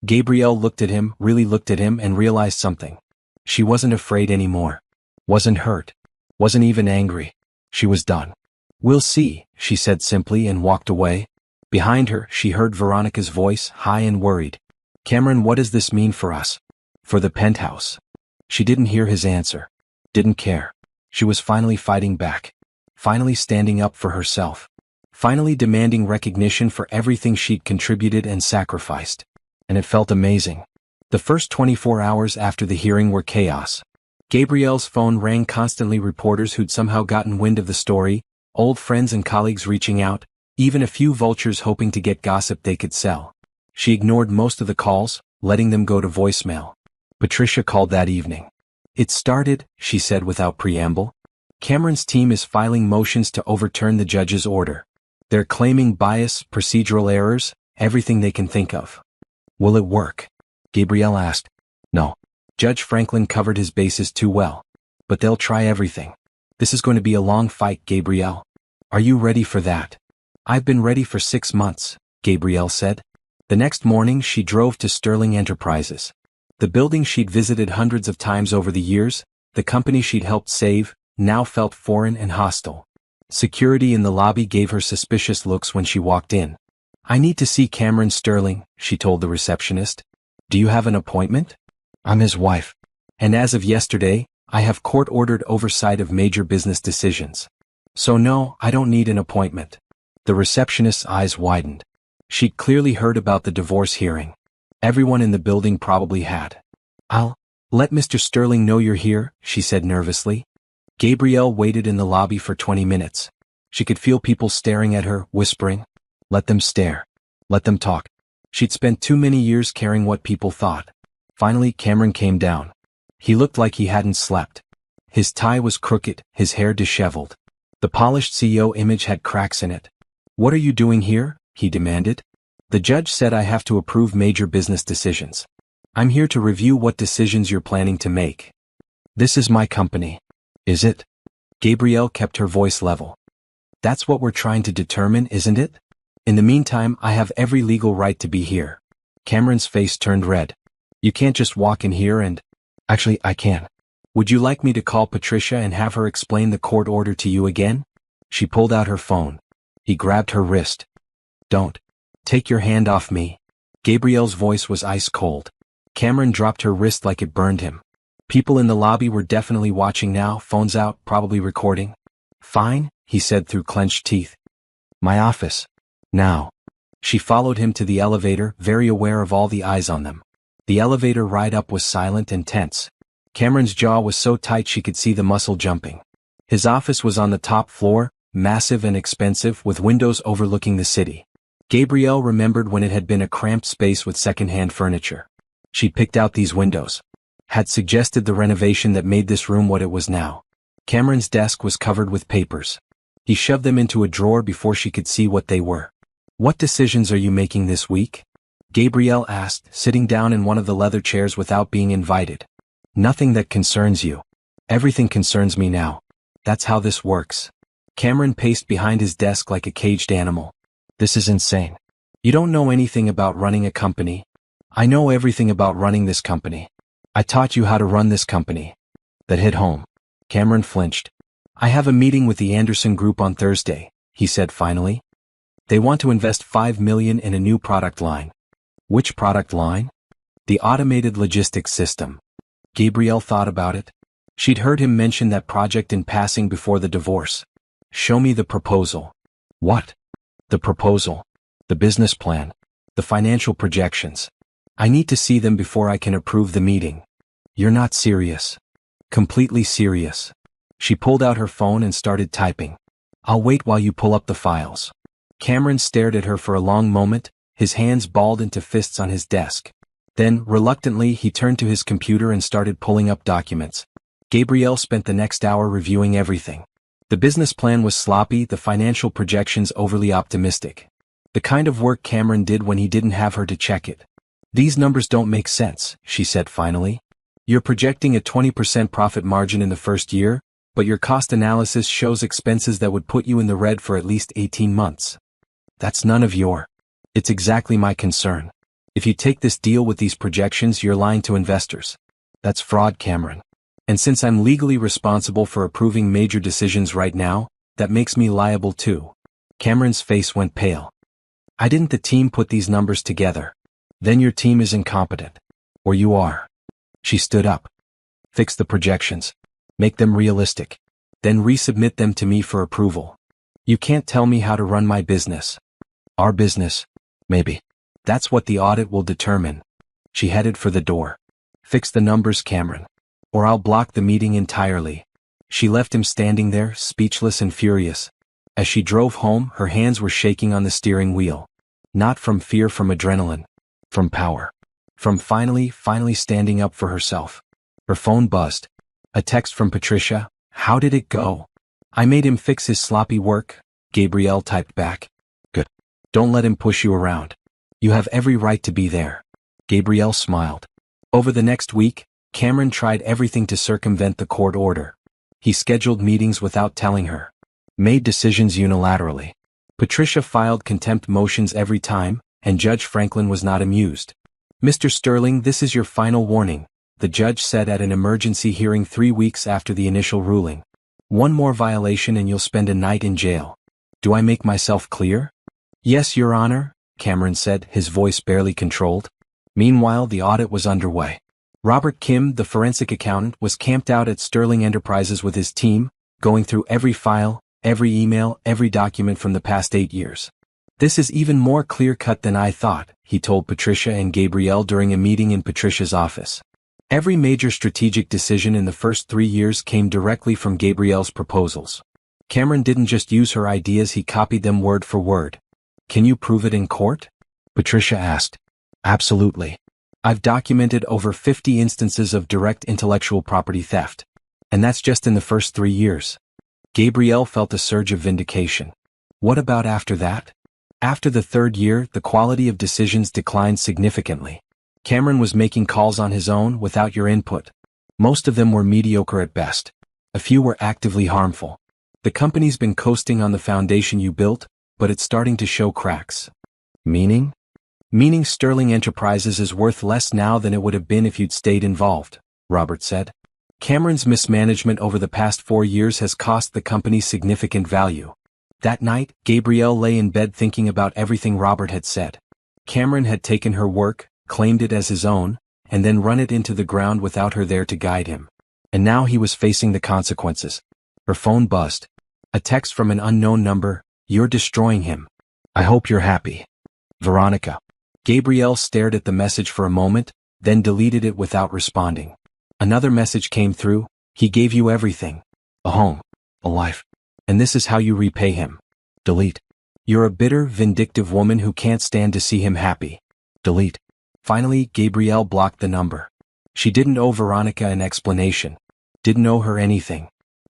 Gabrielle looked at him, really looked at him, and realized something. She wasn't afraid anymore. Wasn't hurt. Wasn't even angry. She was done. We'll see, she said simply and walked away. Behind her, she heard Veronica's voice, high and worried. Cameron, what does this mean for us? For the penthouse. She didn't hear his answer. Didn't care. She was finally fighting back. Finally standing up for herself. Finally demanding recognition for everything she'd contributed and sacrificed. And it felt amazing. The first 24 hours after the hearing were chaos. Gabrielle's phone rang constantly, reporters who'd somehow gotten wind of the story, old friends and colleagues reaching out, even a few vultures hoping to get gossip they could sell. She ignored most of the calls, letting them go to voicemail. Patricia called that evening. It started, she said without preamble. Cameron's team is filing motions to overturn the judge's order. They're claiming bias, procedural errors, everything they can think of. Will it work? Gabrielle asked. No. Judge Franklin covered his bases too well. But they'll try everything. This is going to be a long fight, Gabrielle. Are you ready for that? I've been ready for 6 months, Gabrielle said. The next morning she drove to Sterling Enterprises. The building she'd visited hundreds of times over the years, the company she'd helped save, now felt foreign and hostile. Security in the lobby gave her suspicious looks when she walked in. I need to see Cameron Sterling, she told the receptionist. Do you have an appointment? I'm his wife. And as of yesterday, I have court-ordered oversight of major business decisions. So no, I don't need an appointment. The receptionist's eyes widened. She'd clearly heard about the divorce hearing. Everyone in the building probably had. I'll let Mr. Sterling know you're here, she said nervously. Gabrielle waited in the lobby for 20 minutes. She could feel people staring at her, whispering. Let them stare. Let them talk. She'd spent too many years caring what people thought. Finally, Cameron came down. He looked like he hadn't slept. His tie was crooked, his hair disheveled. The polished CEO image had cracks in it. What are you doing here? He demanded. The judge said I have to approve major business decisions. I'm here to review what decisions you're planning to make. This is my company. Is it? Gabrielle kept her voice level. That's what we're trying to determine, isn't it? In the meantime, I have every legal right to be here. Cameron's face turned red. You can't just walk in here and... Actually, I can. Would you like me to call Patricia and have her explain the court order to you again? She pulled out her phone. He grabbed her wrist. Don't. Take your hand off me. Gabrielle's voice was ice cold. Cameron dropped her wrist like it burned him. People in the lobby were definitely watching now, phones out, probably recording. Fine, he said through clenched teeth. My office. Now. She followed him to the elevator, very aware of all the eyes on them. The elevator ride up was silent and tense. Cameron's jaw was so tight she could see the muscle jumping. His office was on the top floor, massive and expensive, with windows overlooking the city. Gabrielle remembered when it had been a cramped space with second-hand furniture. She'd picked out these windows. Had suggested the renovation that made this room what it was now. Cameron's desk was covered with papers. He shoved them into a drawer before she could see what they were. What decisions are you making this week? Gabrielle asked, sitting down in one of the leather chairs without being invited. Nothing that concerns you. Everything concerns me now. That's how this works. Cameron paced behind his desk like a caged animal. This is insane. You don't know anything about running a company. I know everything about running this company. I taught you how to run this company. That hit home. Cameron flinched. I have a meeting with the Anderson Group on Thursday, he said finally. They want to invest $5 million in a new product line. Which product line? The automated logistics system. Gabrielle thought about it. She'd heard him mention that project in passing before the divorce. Show me the proposal. What? The proposal. The business plan. The financial projections. I need to see them before I can approve the meeting. You're not serious. Completely serious. She pulled out her phone and started typing. I'll wait while you pull up the files. Cameron stared at her for a long moment, his hands balled into fists on his desk. Then, reluctantly, he turned to his computer and started pulling up documents. Gabrielle spent the next hour reviewing everything. The business plan was sloppy, the financial projections overly optimistic. The kind of work Cameron did when he didn't have her to check it. These numbers don't make sense, she said finally. You're projecting a 20% profit margin in the first year, but your cost analysis shows expenses that would put you in the red for at least 18 months. That's none of your. It's exactly my concern. If you take this deal with these projections, you're lying to investors. That's fraud, Cameron. And since I'm legally responsible for approving major decisions right now, that makes me liable too. Cameron's face went pale. I didn't the team put these numbers together. Then your team is incompetent. Or you are. She stood up. Fix the projections. Make them realistic. Then resubmit them to me for approval. You can't tell me how to run my business. Our business? Maybe. That's what the audit will determine. She headed for the door. Fix the numbers, Cameron. Or I'll block the meeting entirely. She left him standing there, speechless and furious. As she drove home, her hands were shaking on the steering wheel. Not from fear, from adrenaline. From power. From finally standing up for herself. Her phone buzzed. A text from Patricia. How did it go? I made him fix his sloppy work, Gabrielle typed back. Good. Don't let him push you around. You have every right to be there. Gabrielle smiled. Over the next week, Cameron tried everything to circumvent the court order. He scheduled meetings without telling her. Made decisions unilaterally. Patricia filed contempt motions every time, and Judge Franklin was not amused. Mr. Sterling, this is your final warning, the judge said at an emergency hearing 3 weeks after the initial ruling. One more violation and you'll spend a night in jail. Do I make myself clear? Yes, Your Honor, Cameron said, his voice barely controlled. Meanwhile, the audit was underway. Robert Kim, the forensic accountant, was camped out at Sterling Enterprises with his team, going through every file, every email, every document from the past 8 years. This is even more clear-cut than I thought, he told Patricia and Gabrielle during a meeting in Patricia's office. Every major strategic decision in the first 3 years came directly from Gabrielle's proposals. Cameron didn't just use her ideas, he copied them word for word. Can you prove it in court? Patricia asked. Absolutely. I've documented over 50 instances of direct intellectual property theft. And that's just in the first 3 years. Gabrielle felt a surge of vindication. What about after that? After the 3rd year, the quality of decisions declined significantly. Cameron was making calls on his own without your input. Most of them were mediocre at best. A few were actively harmful. The company's been coasting on the foundation you built, but it's starting to show cracks. Meaning? Meaning Sterling Enterprises is worth less now than it would have been if you'd stayed involved, Robert said. Cameron's mismanagement over the past 4 years has cost the company significant value. That night, Gabrielle lay in bed thinking about everything Robert had said. Cameron had taken her work, claimed it as his own, and then run it into the ground without her there to guide him. And now he was facing the consequences. Her phone buzzed. A text from an unknown number. You're destroying him. I hope you're happy. Veronica. Gabrielle stared at the message for a moment, then deleted it without responding. Another message came through. He gave you everything. A home. A life. And this is how you repay him. Delete. You're a bitter, vindictive woman who can't stand to see him happy. Delete. Finally, Gabrielle blocked the number. She didn't owe Veronica an explanation. Didn't owe her anything.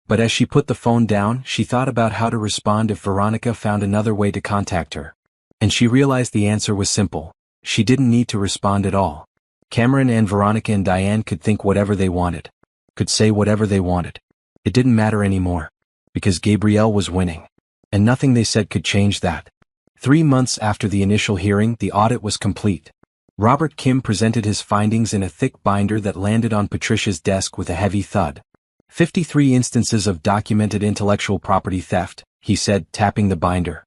But as she put the phone down, she thought about how to respond if Veronica found another way to contact her. And she realized the answer was simple. She didn't need to respond at all. Cameron and Veronica and Diane could think whatever they wanted. Could say whatever they wanted. It didn't matter anymore. Because Gabrielle was winning. And nothing they said could change that. 3 months after the initial hearing, the audit was complete. Robert Kim presented his findings in a thick binder that landed on Patricia's desk with a heavy thud. 53 instances of documented intellectual property theft, he said, tapping the binder.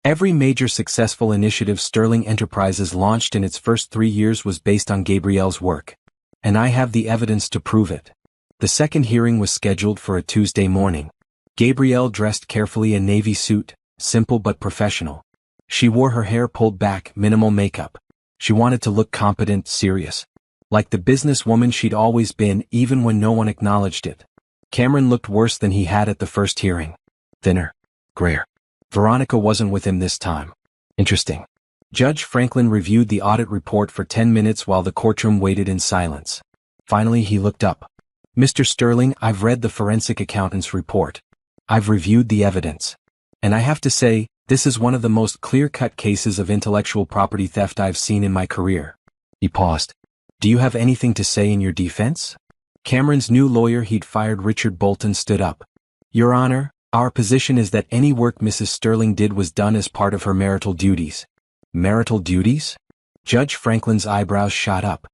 Every major successful initiative Sterling Enterprises launched in its first 3 years was based on Gabrielle's work. And I have the evidence to prove it. The second hearing was scheduled for a Tuesday morning. Gabrielle dressed carefully, a navy suit, simple but professional. She wore her hair pulled back, minimal makeup. She wanted to look competent, serious. Like the businesswoman she'd always been, even when no one acknowledged it. Cameron looked worse than he had at the first hearing. Thinner. Grayer. Veronica wasn't with him this time. Interesting. Judge Franklin reviewed the audit report for 10 minutes while the courtroom waited in silence. Finally he looked up. Mr. Sterling, I've read the forensic accountant's report. I've reviewed the evidence. And I have to say, this is one of the most clear-cut cases of intellectual property theft I've seen in my career. He paused. Do you have anything to say in your defense? Cameron's new lawyer he'd fired, Richard Bolton, stood up. Your Honor, our position is that any work Mrs. Sterling did was done as part of her marital duties. Marital duties? Judge Franklin's eyebrows shot up.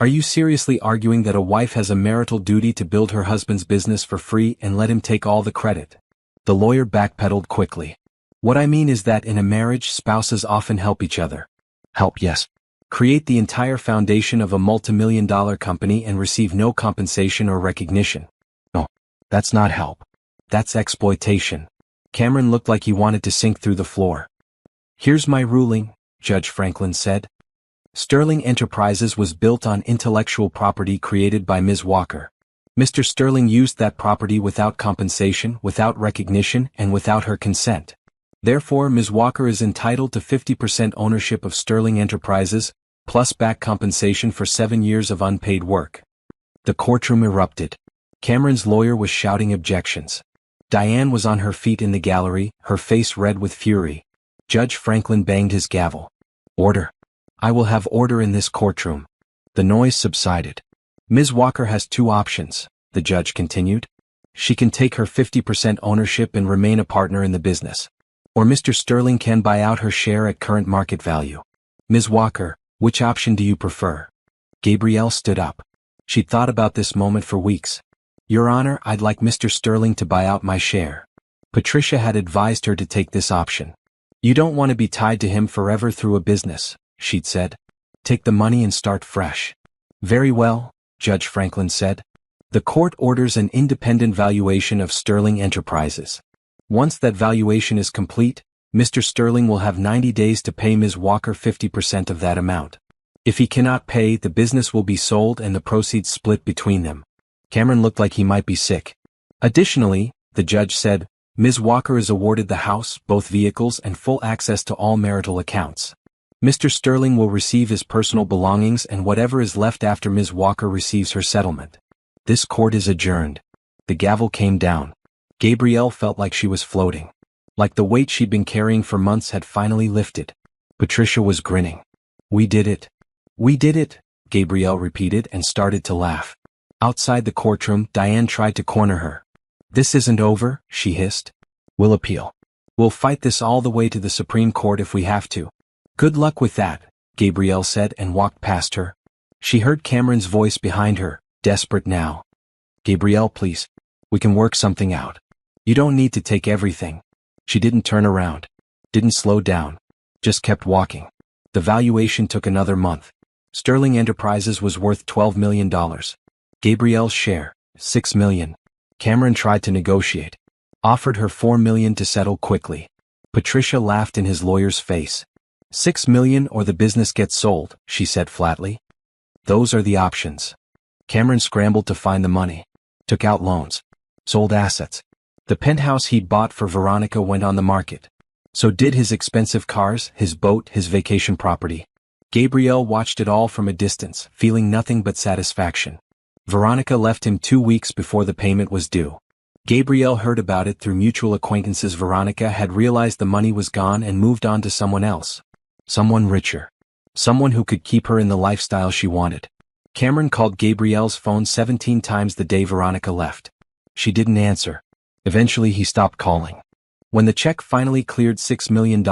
Are you seriously arguing that a wife has a marital duty to build her husband's business for free and let him take all the credit? The lawyer backpedaled quickly. What I mean is that in a marriage, spouses often help each other. Help, yes. Create the entire foundation of a multimillion-dollar company and receive no compensation or recognition. No, that's not help. That's exploitation. Cameron looked like he wanted to sink through the floor. Here's my ruling, Judge Franklin said. Sterling Enterprises was built on intellectual property created by Ms. Walker. Mr. Sterling used that property without compensation, without recognition, and without her consent. Therefore, Ms. Walker is entitled to 50% ownership of Sterling Enterprises, plus back compensation for 7 years of unpaid work. The courtroom erupted. Cameron's lawyer was shouting objections. Diane was on her feet in the gallery, her face red with fury. Judge Franklin banged his gavel. Order. I will have order in this courtroom. The noise subsided. Ms. Walker has 2 options, the judge continued. She can take her 50% ownership and remain a partner in the business. Or Mr. Sterling can buy out her share at current market value. Ms. Walker, which option do you prefer? Gabrielle stood up. She'd thought about this moment for weeks. Your Honor, I'd like Mr. Sterling to buy out my share. Patricia had advised her to take this option. You don't want to be tied to him forever through a business, she'd said. Take the money and start fresh. Very well, Judge Franklin said. The court orders an independent valuation of Sterling Enterprises. Once that valuation is complete, Mr. Sterling will have 90 days to pay Ms. Walker 50% of that amount. If he cannot pay, the business will be sold and the proceeds split between them. Cameron looked like he might be sick. Additionally, the judge said, Ms. Walker is awarded the house, both vehicles, and full access to all marital accounts. Mr. Sterling will receive his personal belongings and whatever is left after Ms. Walker receives her settlement. This court is adjourned. The gavel came down. Gabrielle felt like she was floating. Like the weight she'd been carrying for months had finally lifted. Patricia was grinning. We did it. We did it, Gabrielle repeated and started to laugh. Outside the courtroom, Diane tried to corner her. This isn't over, she hissed. We'll appeal. We'll fight this all the way to the Supreme Court if we have to. Good luck with that, Gabrielle said and walked past her. She heard Cameron's voice behind her, desperate now. Gabrielle, please. We can work something out. You don't need to take everything. She didn't turn around. Didn't slow down. Just kept walking. The valuation took another month. Sterling Enterprises was worth $12 million. Gabrielle's share, $6 million. Cameron tried to negotiate. Offered her $4 million to settle quickly. Patricia laughed in his lawyer's face. $6 million or the business gets sold, she said flatly. Those are the options. Cameron scrambled to find the money. Took out loans. Sold assets. The penthouse he'd bought for Veronica went on the market. So did his expensive cars, his boat, his vacation property. Gabrielle watched it all from a distance, feeling nothing but satisfaction. Veronica left him 2 weeks before the payment was due. Gabrielle heard about it through mutual acquaintances. Veronica had realized the money was gone and moved on to someone else. Someone richer. Someone who could keep her in the lifestyle she wanted. Cameron called Gabrielle's phone 17 times the day Veronica left. She didn't answer. Eventually he stopped calling. When the check finally cleared $6 million,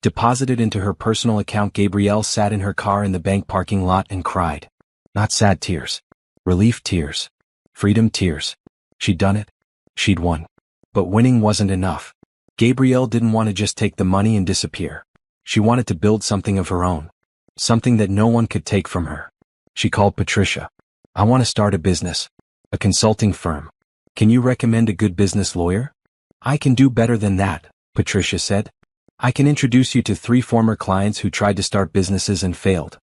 deposited into her personal account, Gabrielle sat in her car in the bank parking lot and cried. Not sad tears. Relief tears. Freedom tears. She'd done it. She'd won. But winning wasn't enough. Gabrielle didn't want to just take the money and disappear. She wanted to build something of her own. Something that no one could take from her. She called Patricia. I want to start a business. A consulting firm. Can you recommend a good business lawyer? I can do better than that, Patricia said. I can introduce you to 3 former clients who tried to start businesses and failed.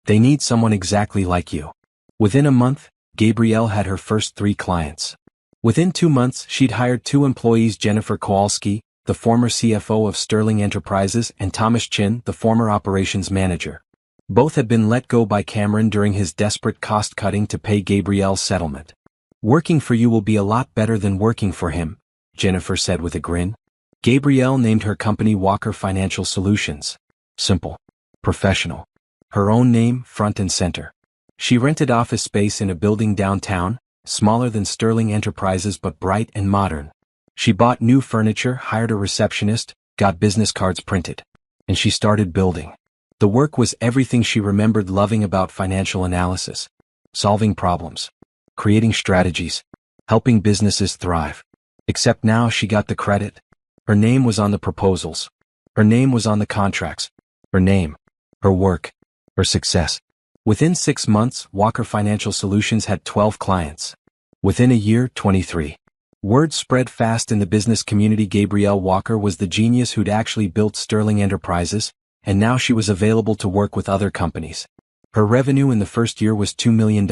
They need someone exactly like you. Within a month, Gabrielle had her first 3 clients. Within 2 months, she'd hired 2 employees: Jennifer Kowalski, the former CFO of Sterling Enterprises, and Thomas Chin, the former operations manager. Both had been let go by Cameron during his desperate cost-cutting to pay Gabrielle's settlement. "Working for you will be a lot better than working for him," Jennifer said with a grin. Gabrielle named her company Walker Financial Solutions. Simple. Professional. Her own name, front and center. She rented office space in a building downtown, smaller than Sterling Enterprises but bright and modern. She bought new furniture, hired a receptionist, got business cards printed. And she started building. The work was everything she remembered loving about financial analysis. Solving problems. Creating strategies. Helping businesses thrive. Except now she got the credit. Her name was on the proposals. Her name was on the contracts. Her name. Her work. Her success. Within 6 months, Walker Financial Solutions had 12 clients. Within a year, 23. Word spread fast in the business community. Gabrielle Walker was the genius who'd actually built Sterling Enterprises, and now she was available to work with other companies. Her revenue in the first year was $2 million.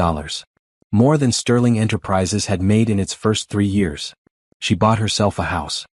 More than Sterling Enterprises had made in its first 3 years. She bought herself a house.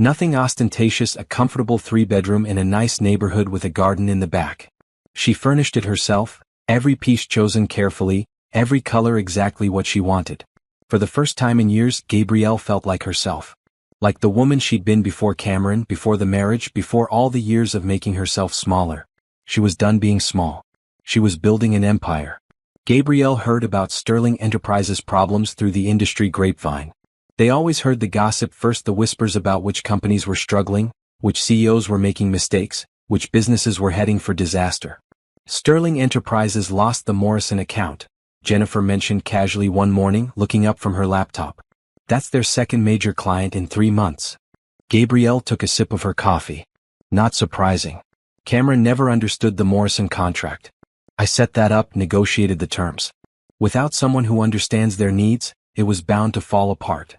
Nothing ostentatious, a comfortable 3-bedroom in a nice neighborhood with a garden in the back. She furnished it herself, every piece chosen carefully, every color exactly what she wanted. For the first time in years, Gabrielle felt like herself. Like the woman she'd been before Cameron, before the marriage, before all the years of making herself smaller. She was done being small. She was building an empire. Gabrielle heard about Sterling Enterprises' problems through the industry grapevine. They always heard the gossip first, the whispers about which companies were struggling, which CEOs were making mistakes, which businesses were heading for disaster. Sterling Enterprises lost the Morrison account, Jennifer mentioned casually one morning, looking up from her laptop. That's their second major client in 3 months. Gabrielle took a sip of her coffee. Not surprising. Cameron never understood the Morrison contract. I set that up, negotiated the terms. Without someone who understands their needs, it was bound to fall apart.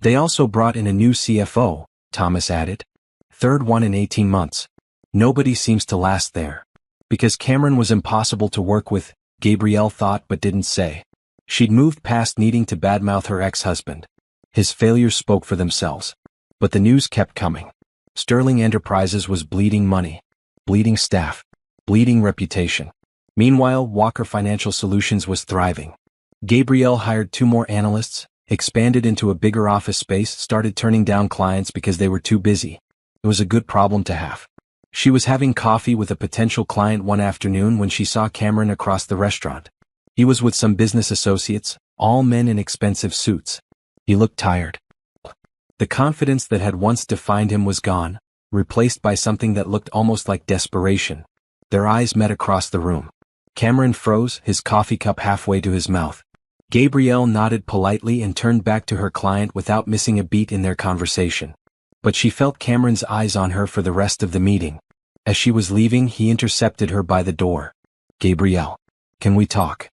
They also brought in a new CFO, Thomas added. Third one in 18 months. Nobody seems to last there. Because Cameron was impossible to work with, Gabrielle thought but didn't say. She'd moved past needing to badmouth her ex-husband. His failures spoke for themselves. But the news kept coming. Sterling Enterprises was bleeding money. Bleeding staff. Bleeding reputation. Meanwhile, Walker Financial Solutions was thriving. Gabrielle hired 2 more analysts, expanded into a bigger office space, started turning down clients because they were too busy. It was a good problem to have. She was having coffee with a potential client one afternoon when she saw Cameron across the restaurant. He was with some business associates, all men in expensive suits. He looked tired. The confidence that had once defined him was gone, replaced by something that looked almost like desperation. Their eyes met across the room. Cameron froze, his coffee cup halfway to his mouth. Gabrielle nodded politely and turned back to her client without missing a beat in their conversation. But she felt Cameron's eyes on her for the rest of the meeting. As she was leaving, he intercepted her by the door. "Gabrielle, can we talk?"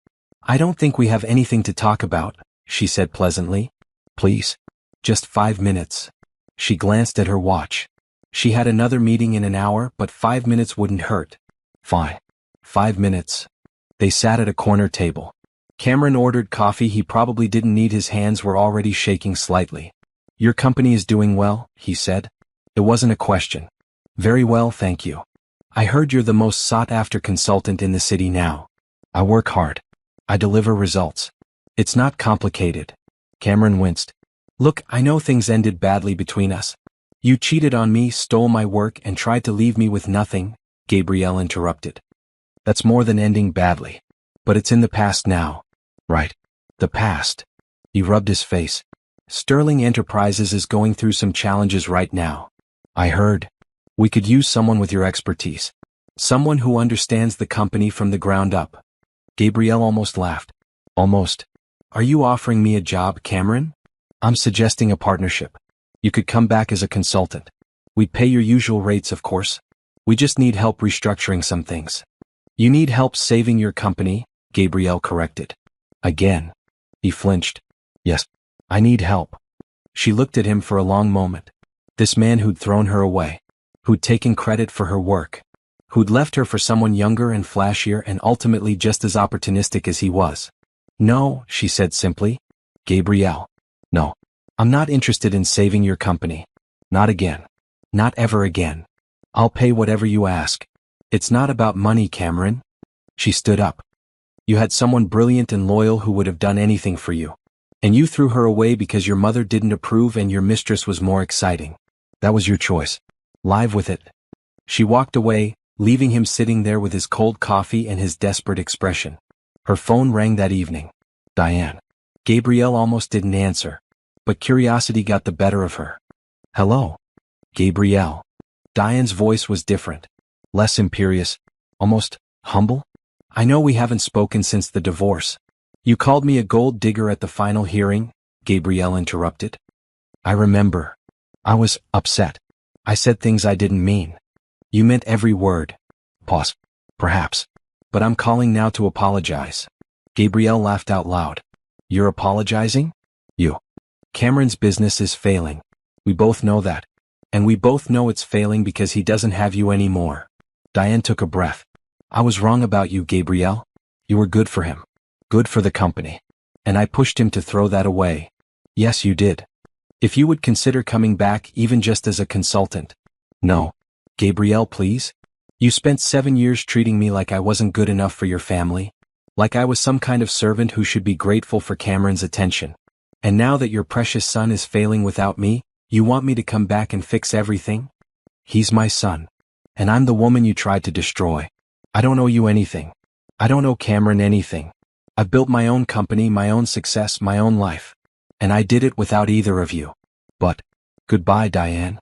"I don't think we have anything to talk about," she said pleasantly. "Please. Just 5 minutes." She glanced at her watch. She had another meeting in an hour, but 5 minutes wouldn't hurt. Fine. 5 minutes. They sat at a corner table. Cameron ordered coffee. He probably didn't need, his hands were already shaking slightly. "Your company is doing well," he said. It wasn't a question. "Very well, thank you. I heard you're the most sought-after consultant in the city now. I work hard. I deliver results. It's not complicated." Cameron winced. "Look, I know things ended badly between us. You cheated on me, stole my work, and tried to leave me with nothing," Gabrielle interrupted. "That's more than ending badly. But it's in the past now." "Right. The past." He rubbed his face. "Sterling Enterprises is going through some challenges right now. I heard. We could use someone with your expertise. Someone who understands the company from the ground up." Gabrielle almost laughed. "Almost. Are you offering me a job, Cameron?" "I'm suggesting a partnership. You could come back as a consultant. We'd pay your usual rates, of course. We just need help restructuring some things." "You need help saving your company," Gabrielle corrected. Again. He flinched. "Yes. I need help." She looked at him for a long moment. This man who'd thrown her away. who'd taken credit for her work, who'd left her for someone younger and flashier and ultimately just as opportunistic as he was. "No," she said simply. "Gabrielle. No. I'm not interested in saving your company. Not again. Not ever again. I'll pay whatever you ask. It's not about money, Cameron." She stood up. "You had someone brilliant and loyal who would have done anything for you. And you threw her away because your mother didn't approve and your mistress was more exciting. That was your choice. Live with it." She walked away, leaving him sitting there with his cold coffee and his desperate expression. Her phone rang that evening. Diane. Gabrielle almost didn't answer, but curiosity got the better of her. "Hello." "Gabrielle." Diane's voice was different, less imperious, almost humble. "I know we haven't spoken since the divorce. You called me a gold digger at the final hearing," Gabrielle interrupted. "I remember. I was upset. I said things I didn't mean. You meant every word." Pause. "Perhaps. But I'm calling now to apologize." Gabrielle laughed out loud. "You're apologizing? You. Cameron's business is failing. We both know that. And we both know it's failing because he doesn't have you anymore." Diane took a breath. "I was wrong about you, Gabrielle. You were good for him. Good for the company. And I pushed him to throw that away." "Yes, you did. If you would consider coming back even just as a consultant." "No. Gabrielle, please. You spent 7 years treating me like I wasn't good enough for your family. Like I was some kind of servant who should be grateful for Cameron's attention. And now that your precious son is failing without me, you want me to come back and fix everything? He's my son. And I'm the woman you tried to destroy. I don't owe you anything. I don't owe Cameron anything. I've built my own company, my own success, my own life. And I did it without either of you. But, goodbye, Diane."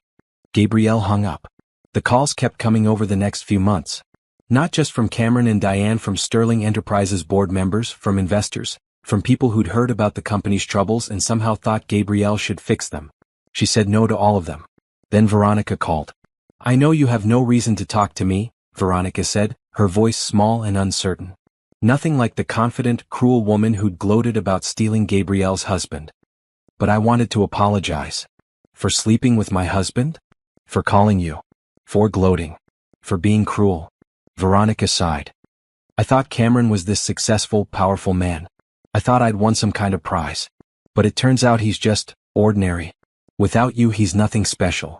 Gabrielle hung up. The calls kept coming over the next few months. Not just from Cameron and Diane, from Sterling Enterprises board members, from investors, from people who'd heard about the company's troubles and somehow thought Gabrielle should fix them. She said no to all of them. Then Veronica called. "I know you have no reason to talk to me," Veronica said, her voice small and uncertain. Nothing like the confident, cruel woman who'd gloated about stealing Gabrielle's husband. "But I wanted to apologize. For sleeping with my husband? For calling you? For gloating? For being cruel?" Veronica sighed. "I thought Cameron was this successful, powerful man. I thought I'd won some kind of prize. But it turns out he's just ordinary. Without you, he's nothing special."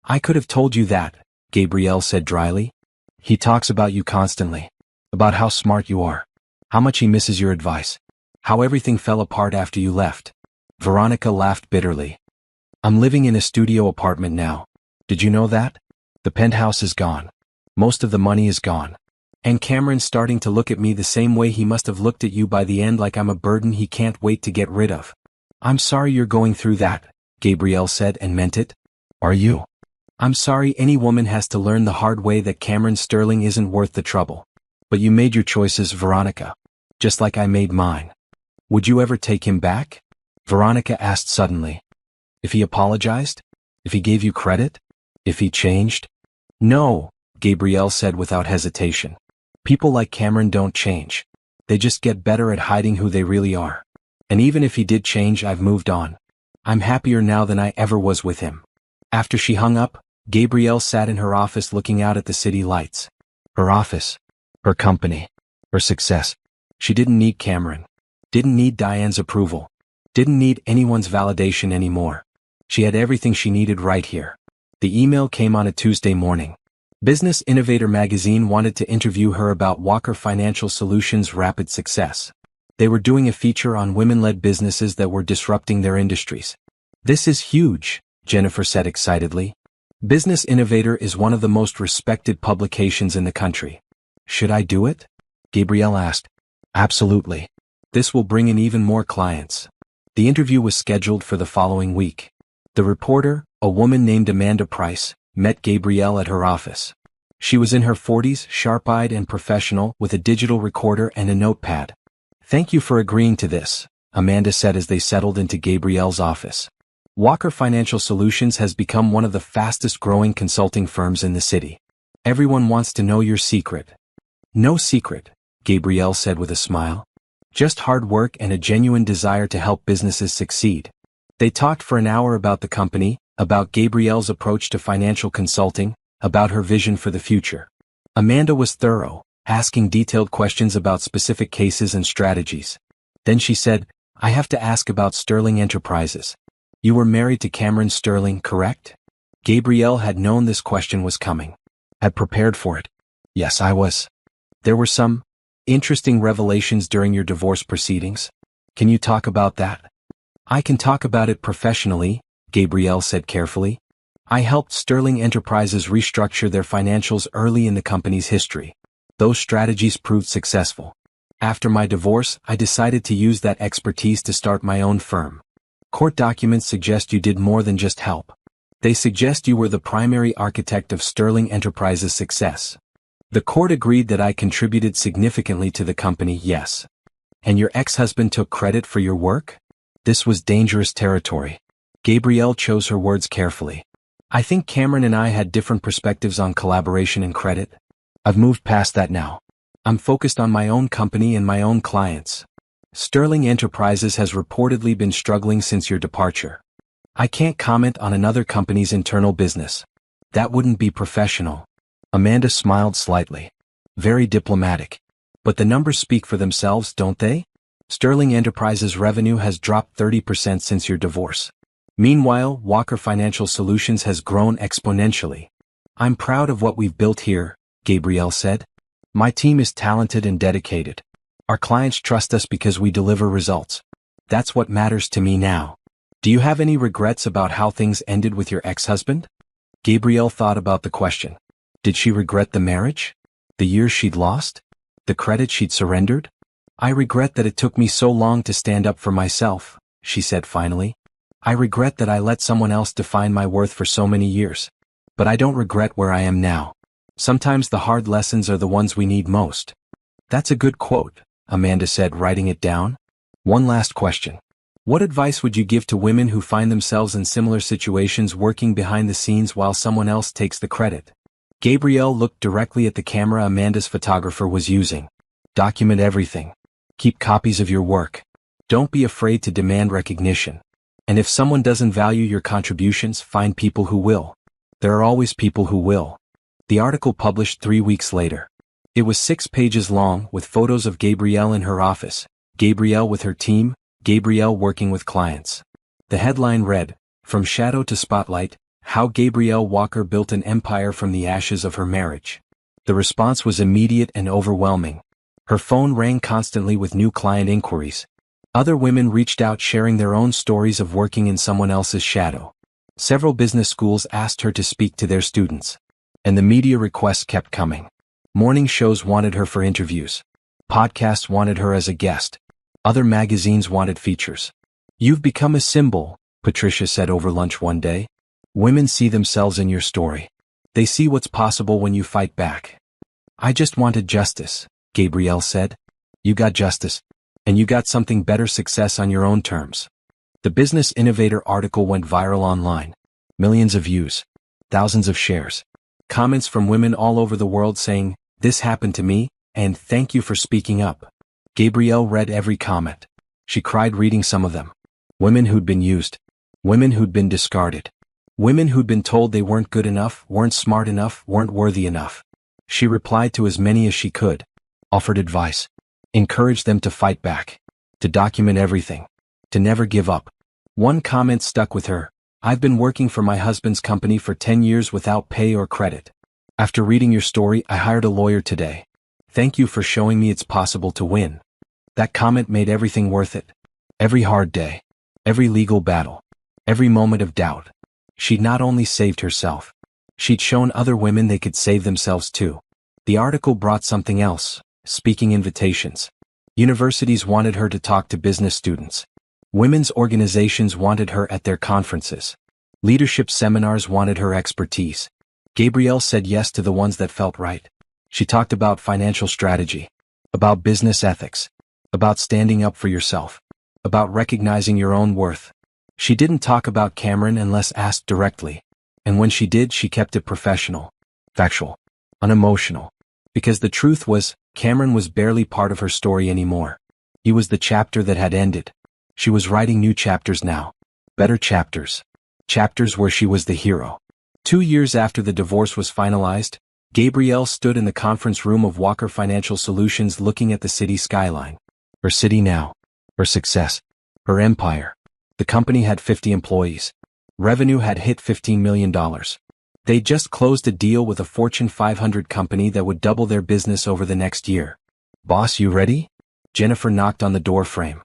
"I could have told you that," Gabrielle said dryly. "He talks about you constantly. About how smart you are. How much he misses your advice. How everything fell apart after you left." Veronica laughed bitterly. "I'm living in a studio apartment now. Did you know that? The penthouse is gone. Most of the money is gone. And Cameron's starting to look at me the same way he must have looked at you by the end, like I'm a burden he can't wait to get rid of." "I'm sorry you're going through that," Gabrielle said, and meant it. "Are you?" "I'm sorry any woman has to learn the hard way that Cameron Sterling isn't worth the trouble. But you made your choices, Veronica. Just like I made mine." "Would you ever take him back?" Veronica asked suddenly. "If he apologized? If he gave you credit? If he changed?" "No," Gabrielle said without hesitation. "People like Cameron don't change. They just get better at hiding who they really are. And even if he did change, I've moved on. I'm happier now than I ever was with him." After she hung up, Gabrielle sat in her office looking out at the city lights. Her office. Her company. Her success. She didn't need Cameron. Didn't need Diane's approval. Didn't need anyone's validation anymore. She had everything she needed right here. The email came on a Tuesday morning. Business Innovator magazine wanted to interview her about Walker Financial Solutions' rapid success. They were doing a feature on women-led businesses that were disrupting their industries. "This is huge," Jennifer said excitedly. "Business Innovator is one of the most respected publications in the country." "Should I do it?" Gabrielle asked. "Absolutely. This will bring in even more clients." The interview was scheduled for the following week. The reporter, a woman named Amanda Price, met Gabrielle at her office. She was in her 40s, sharp-eyed and professional, with a digital recorder and a notepad. "Thank you for agreeing to this," Amanda said as they settled into Gabrielle's office. "Walker Financial Solutions has become one of the fastest-growing consulting firms in the city. Everyone wants to know your secret." "No secret," Gabrielle said with a smile. "Just hard work and a genuine desire to help businesses succeed." They talked for an hour about the company, about Gabrielle's approach to financial consulting, about her vision for the future. Amanda was thorough, asking detailed questions about specific cases and strategies. Then she said, "I have to ask about Sterling Enterprises. You were married to Cameron Sterling, correct?" Gabrielle had known this question was coming. Had prepared for it. "Yes, I was. There were some interesting revelations during your divorce proceedings. Can you talk about that?" "I can talk about it professionally," Gabrielle said carefully. "I helped Sterling Enterprises restructure their financials early in the company's history. Those strategies proved successful. After my divorce, I decided to use that expertise to start my own firm. Court documents suggest you did more than just help. They suggest you were the primary architect of Sterling Enterprises' success. The court agreed that I contributed significantly to the company, yes. And your ex-husband took credit for your work?" This was dangerous territory. Gabrielle chose her words carefully. "I think Cameron and I had different perspectives on collaboration and credit. I've moved past that now. I'm focused on my own company and my own clients. Sterling Enterprises has reportedly been struggling since your departure. I can't comment on another company's internal business. That wouldn't be professional." Amanda smiled slightly. Very diplomatic. "But the numbers speak for themselves, don't they? Sterling Enterprises' revenue has dropped 30% since your divorce. Meanwhile, Walker Financial Solutions has grown exponentially. I'm proud of what we've built here," Gabrielle said. "My team is talented and dedicated. Our clients trust us because we deliver results. That's what matters to me now. Do you have any regrets about how things ended with your ex-husband?" Gabrielle thought about the question. Did she regret the marriage? The years she'd lost? The credit she'd surrendered? "I regret that it took me so long to stand up for myself," she said finally. "I regret that I let someone else define my worth for so many years. But I don't regret where I am now. Sometimes the hard lessons are the ones we need most." "That's a good quote," Amanda said, writing it down. "One last question. What advice would you give to women who find themselves in similar situations working behind the scenes while someone else takes the credit?" Gabrielle looked directly at the camera Amanda's photographer was using. "Document everything. Keep copies of your work. Don't be afraid to demand recognition. And if someone doesn't value your contributions, find people who will. There are always people who will." The article published 3 weeks later. It was 6 pages long, with photos of Gabrielle in her office, Gabrielle with her team, Gabrielle working with clients. The headline read, "From Shadow to Spotlight, How Gabrielle Walker Built an Empire from the Ashes of Her Marriage." The response was immediate and overwhelming. Her phone rang constantly with new client inquiries. Other women reached out sharing their own stories of working in someone else's shadow. Several business schools asked her to speak to their students. And the media requests kept coming. Morning shows wanted her for interviews. Podcasts wanted her as a guest. Other magazines wanted features. "You've become a symbol," Patricia said over lunch one day. "Women see themselves in your story. They see what's possible when you fight back." "I just wanted justice," Gabrielle said. "You got justice. And you got something better, success on your own terms." The Business Innovator article went viral online. Millions of views. Thousands of shares. Comments from women all over the world saying, "This happened to me," and "Thank you for speaking up." Gabrielle read every comment. She cried reading some of them. Women who'd been used. Women who'd been discarded. Women who'd been told they weren't good enough, weren't smart enough, weren't worthy enough. She replied to as many as she could. Offered advice. Encouraged them to fight back. To document everything. To never give up. One comment stuck with her. "I've been working for my husband's company for 10 years without pay or credit. After reading your story, I hired a lawyer today. Thank you for showing me it's possible to win." That comment made everything worth it. Every hard day. Every legal battle. Every moment of doubt. She'd not only saved herself. She'd shown other women they could save themselves too. The article brought something else. Speaking invitations. Universities wanted her to talk to business students. Women's organizations wanted her at their conferences. Leadership seminars wanted her expertise. Gabrielle said yes to the ones that felt right. She talked about financial strategy. About business ethics. About standing up for yourself. About recognizing your own worth. She didn't talk about Cameron unless asked directly. And when she did, she kept it professional. Factual. Unemotional. Because the truth was, Cameron was barely part of her story anymore. He was the chapter that had ended. She was writing new chapters now. Better chapters. Chapters where she was the hero. 2 years after the divorce was finalized, Gabrielle stood in the conference room of Walker Financial Solutions looking at the city skyline. Her city now. Her success. Her empire. The company had 50 employees. Revenue had hit $15 million. They just closed a deal with a Fortune 500 company that would double their business over the next year. "Boss, you ready?" Jennifer knocked on the door frame.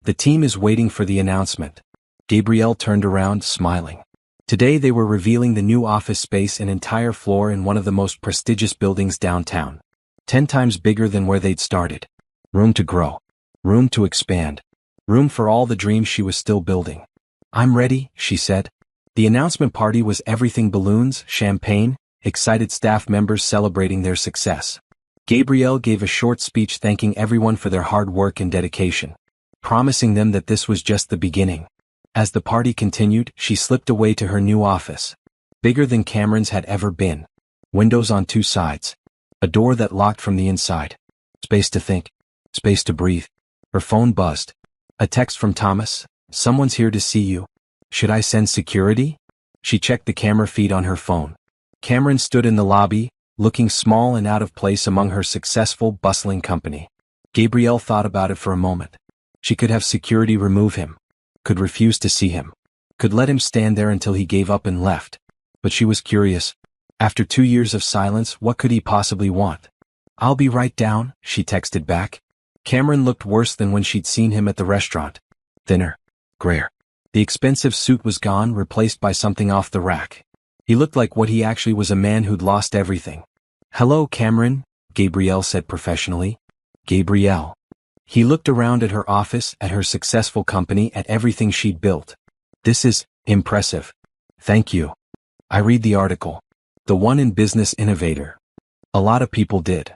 "The team is waiting for the announcement." Gabrielle turned around, smiling. Today they were revealing the new office space, an entire floor in one of the most prestigious buildings downtown. 10 times bigger than where they'd started. Room to grow. Room to expand. Room for all the dreams she was still building. "I'm ready," she said. The announcement party was everything: balloons, champagne, excited staff members celebrating their success. Gabrielle gave a short speech thanking everyone for their hard work and dedication, promising them that this was just the beginning. As the party continued, she slipped away to her new office. Bigger than Cameron's had ever been. Windows on 2 sides. A door that locked from the inside. Space to think. Space to breathe. Her phone buzzed. A text from Thomas. "Someone's here to see you. Should I send security?" She checked the camera feed on her phone. Cameron stood in the lobby, looking small and out of place among her successful, bustling company. Gabrielle thought about it for a moment. She could have security remove him. Could refuse to see him. Could let him stand there until he gave up and left. But she was curious. After 2 years of silence, what could he possibly want? "I'll be right down," she texted back. Cameron looked worse than when she'd seen him at the restaurant. Thinner. Grayer. The expensive suit was gone, replaced by something off the rack. He looked like what he actually was: a man who'd lost everything. "Hello, Cameron," Gabrielle said professionally. Gabrielle. He looked around at her office, at her successful company, at everything she'd built. "This is impressive. Thank you. I read the article. The one in Business Innovator. A lot of people did.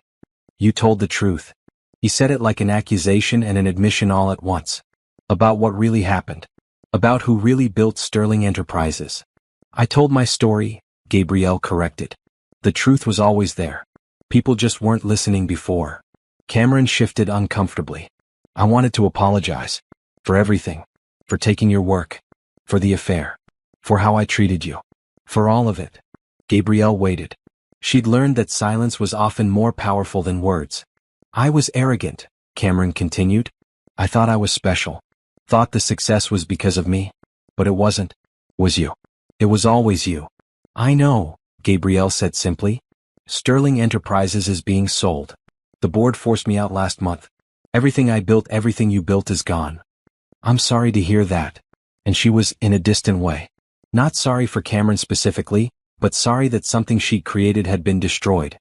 You told the truth." He said it like an accusation and an admission all at once. About what really happened. About who really built Sterling Enterprises. "I told my story," Gabrielle corrected. "The truth was always there. People just weren't listening before." Cameron shifted uncomfortably. "I wanted to apologize. For everything. For taking your work. For the affair. For how I treated you. For all of it." Gabrielle waited. She'd learned that silence was often more powerful than words. "I was arrogant," Cameron continued. "I thought I was special. Thought the success was because of me. But it wasn't. It was you. It was always you." "I know," Gabrielle said simply. "Sterling Enterprises is being sold. The board forced me out last month. Everything I built, everything you built is gone." "I'm sorry to hear that." And she was, in a distant way. Not sorry for Cameron specifically, but sorry that something she'd created had been destroyed.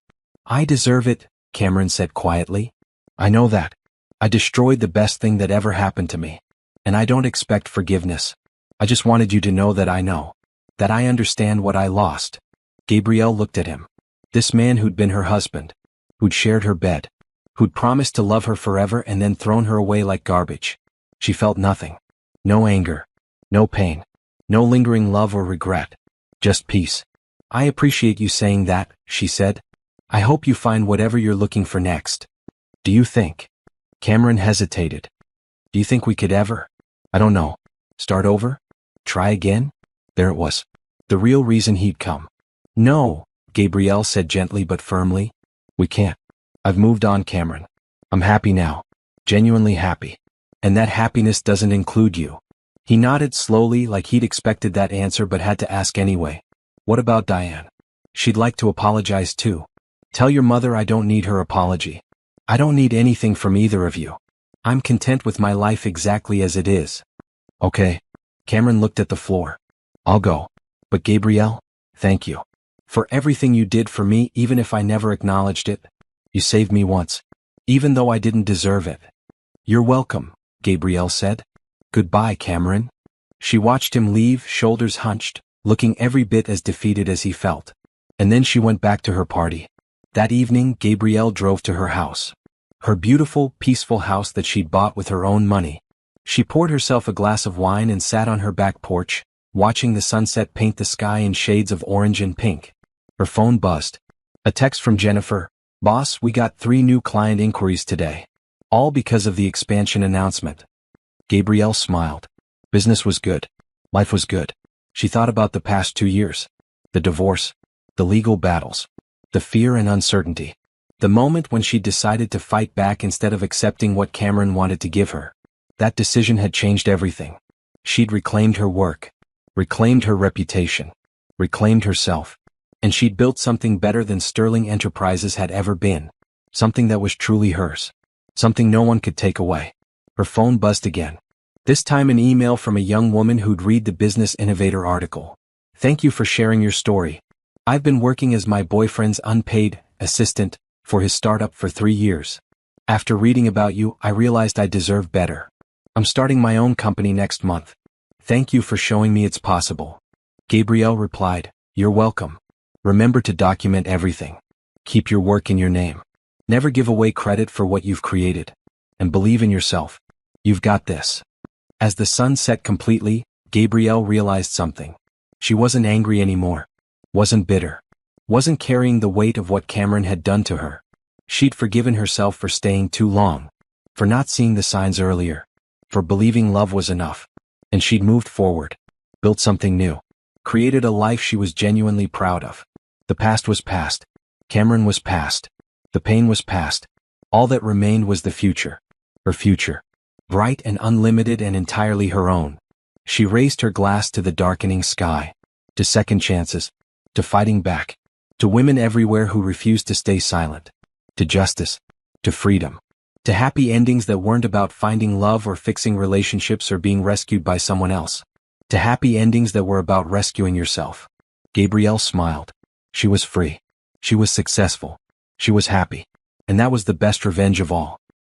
"I deserve it," Cameron said quietly. "I know that. I destroyed the best thing that ever happened to me. And I don't expect forgiveness. I just wanted you to know that I know. That I understand what I lost." Gabrielle looked at him. This man who'd been her husband. Who'd shared her bed. Who'd promised to love her forever and then thrown her away like garbage. She felt nothing. No anger. No pain. No lingering love or regret. Just peace. "I appreciate you saying that," she said. "I hope you find whatever you're looking for next." "Do you think?" Cameron hesitated. "Do you think we could ever? I don't know. Start over? Try again?" There it was. The real reason he'd come. "No," Gabrielle said gently but firmly. "We can't. I've moved on, Cameron. I'm happy now. Genuinely happy. And that happiness doesn't include you." He nodded slowly, like he'd expected that answer but had to ask anyway. "What about Diane? She'd like to apologize too. Tell your mother I don't need her apology. I don't need anything from either of you. I'm content with my life exactly as it is." "Okay." Cameron looked at the floor. "I'll go. But Gabrielle, thank you. For everything you did for me, even if I never acknowledged it. You saved me once. Even though I didn't deserve it." "You're welcome," Gabrielle said. "Goodbye, Cameron." She watched him leave, shoulders hunched, looking every bit as defeated as he felt. And then she went back to her party. That evening, Gabrielle drove to her house. Her beautiful, peaceful house that she'd bought with her own money. She poured herself a glass of wine and sat on her back porch, watching the sunset paint the sky in shades of orange and pink. Her phone buzzed. A text from Jennifer. "Boss, we got 3 new client inquiries today. All because of the expansion announcement." Gabrielle smiled. Business was good. Life was good. She thought about the past 2 years. The divorce. The legal battles. The fear and uncertainty. The moment when she decided to fight back instead of accepting what Cameron wanted to give her. That decision had changed everything. She'd reclaimed her work. Reclaimed her reputation. Reclaimed herself. And she'd built something better than Sterling Enterprises had ever been. Something that was truly hers. Something no one could take away. Her phone buzzed again. This time an email from a young woman who'd read the Business Innovator article. Thank you for sharing your story. I've been working as my boyfriend's unpaid assistant for his startup for 3 years. After reading about you, I realized I deserve better. I'm starting my own company next month. Thank you for showing me it's possible. Gabrielle replied, You're welcome. Remember to document everything. Keep your work in your name. Never give away credit for what you've created. And believe in yourself. You've got this. As the sun set completely, Gabrielle realized something. She wasn't angry anymore. Wasn't bitter. Wasn't carrying the weight of what Cameron had done to her. She'd forgiven herself for staying too long. For not seeing the signs earlier. For believing love was enough. And she'd moved forward. Built something new. Created a life she was genuinely proud of. The past was past. Cameron was past. The pain was past. All that remained was the future. Her future. Bright and unlimited and entirely her own. She raised her glass to the darkening sky. To second chances. To fighting back. To women everywhere who refused to stay silent. To justice. To freedom. To happy endings that weren't about finding love or fixing relationships or being rescued by someone else. To happy endings that were about rescuing yourself. Gabrielle smiled. She was free. She was successful. She was happy. And that was the best revenge of all.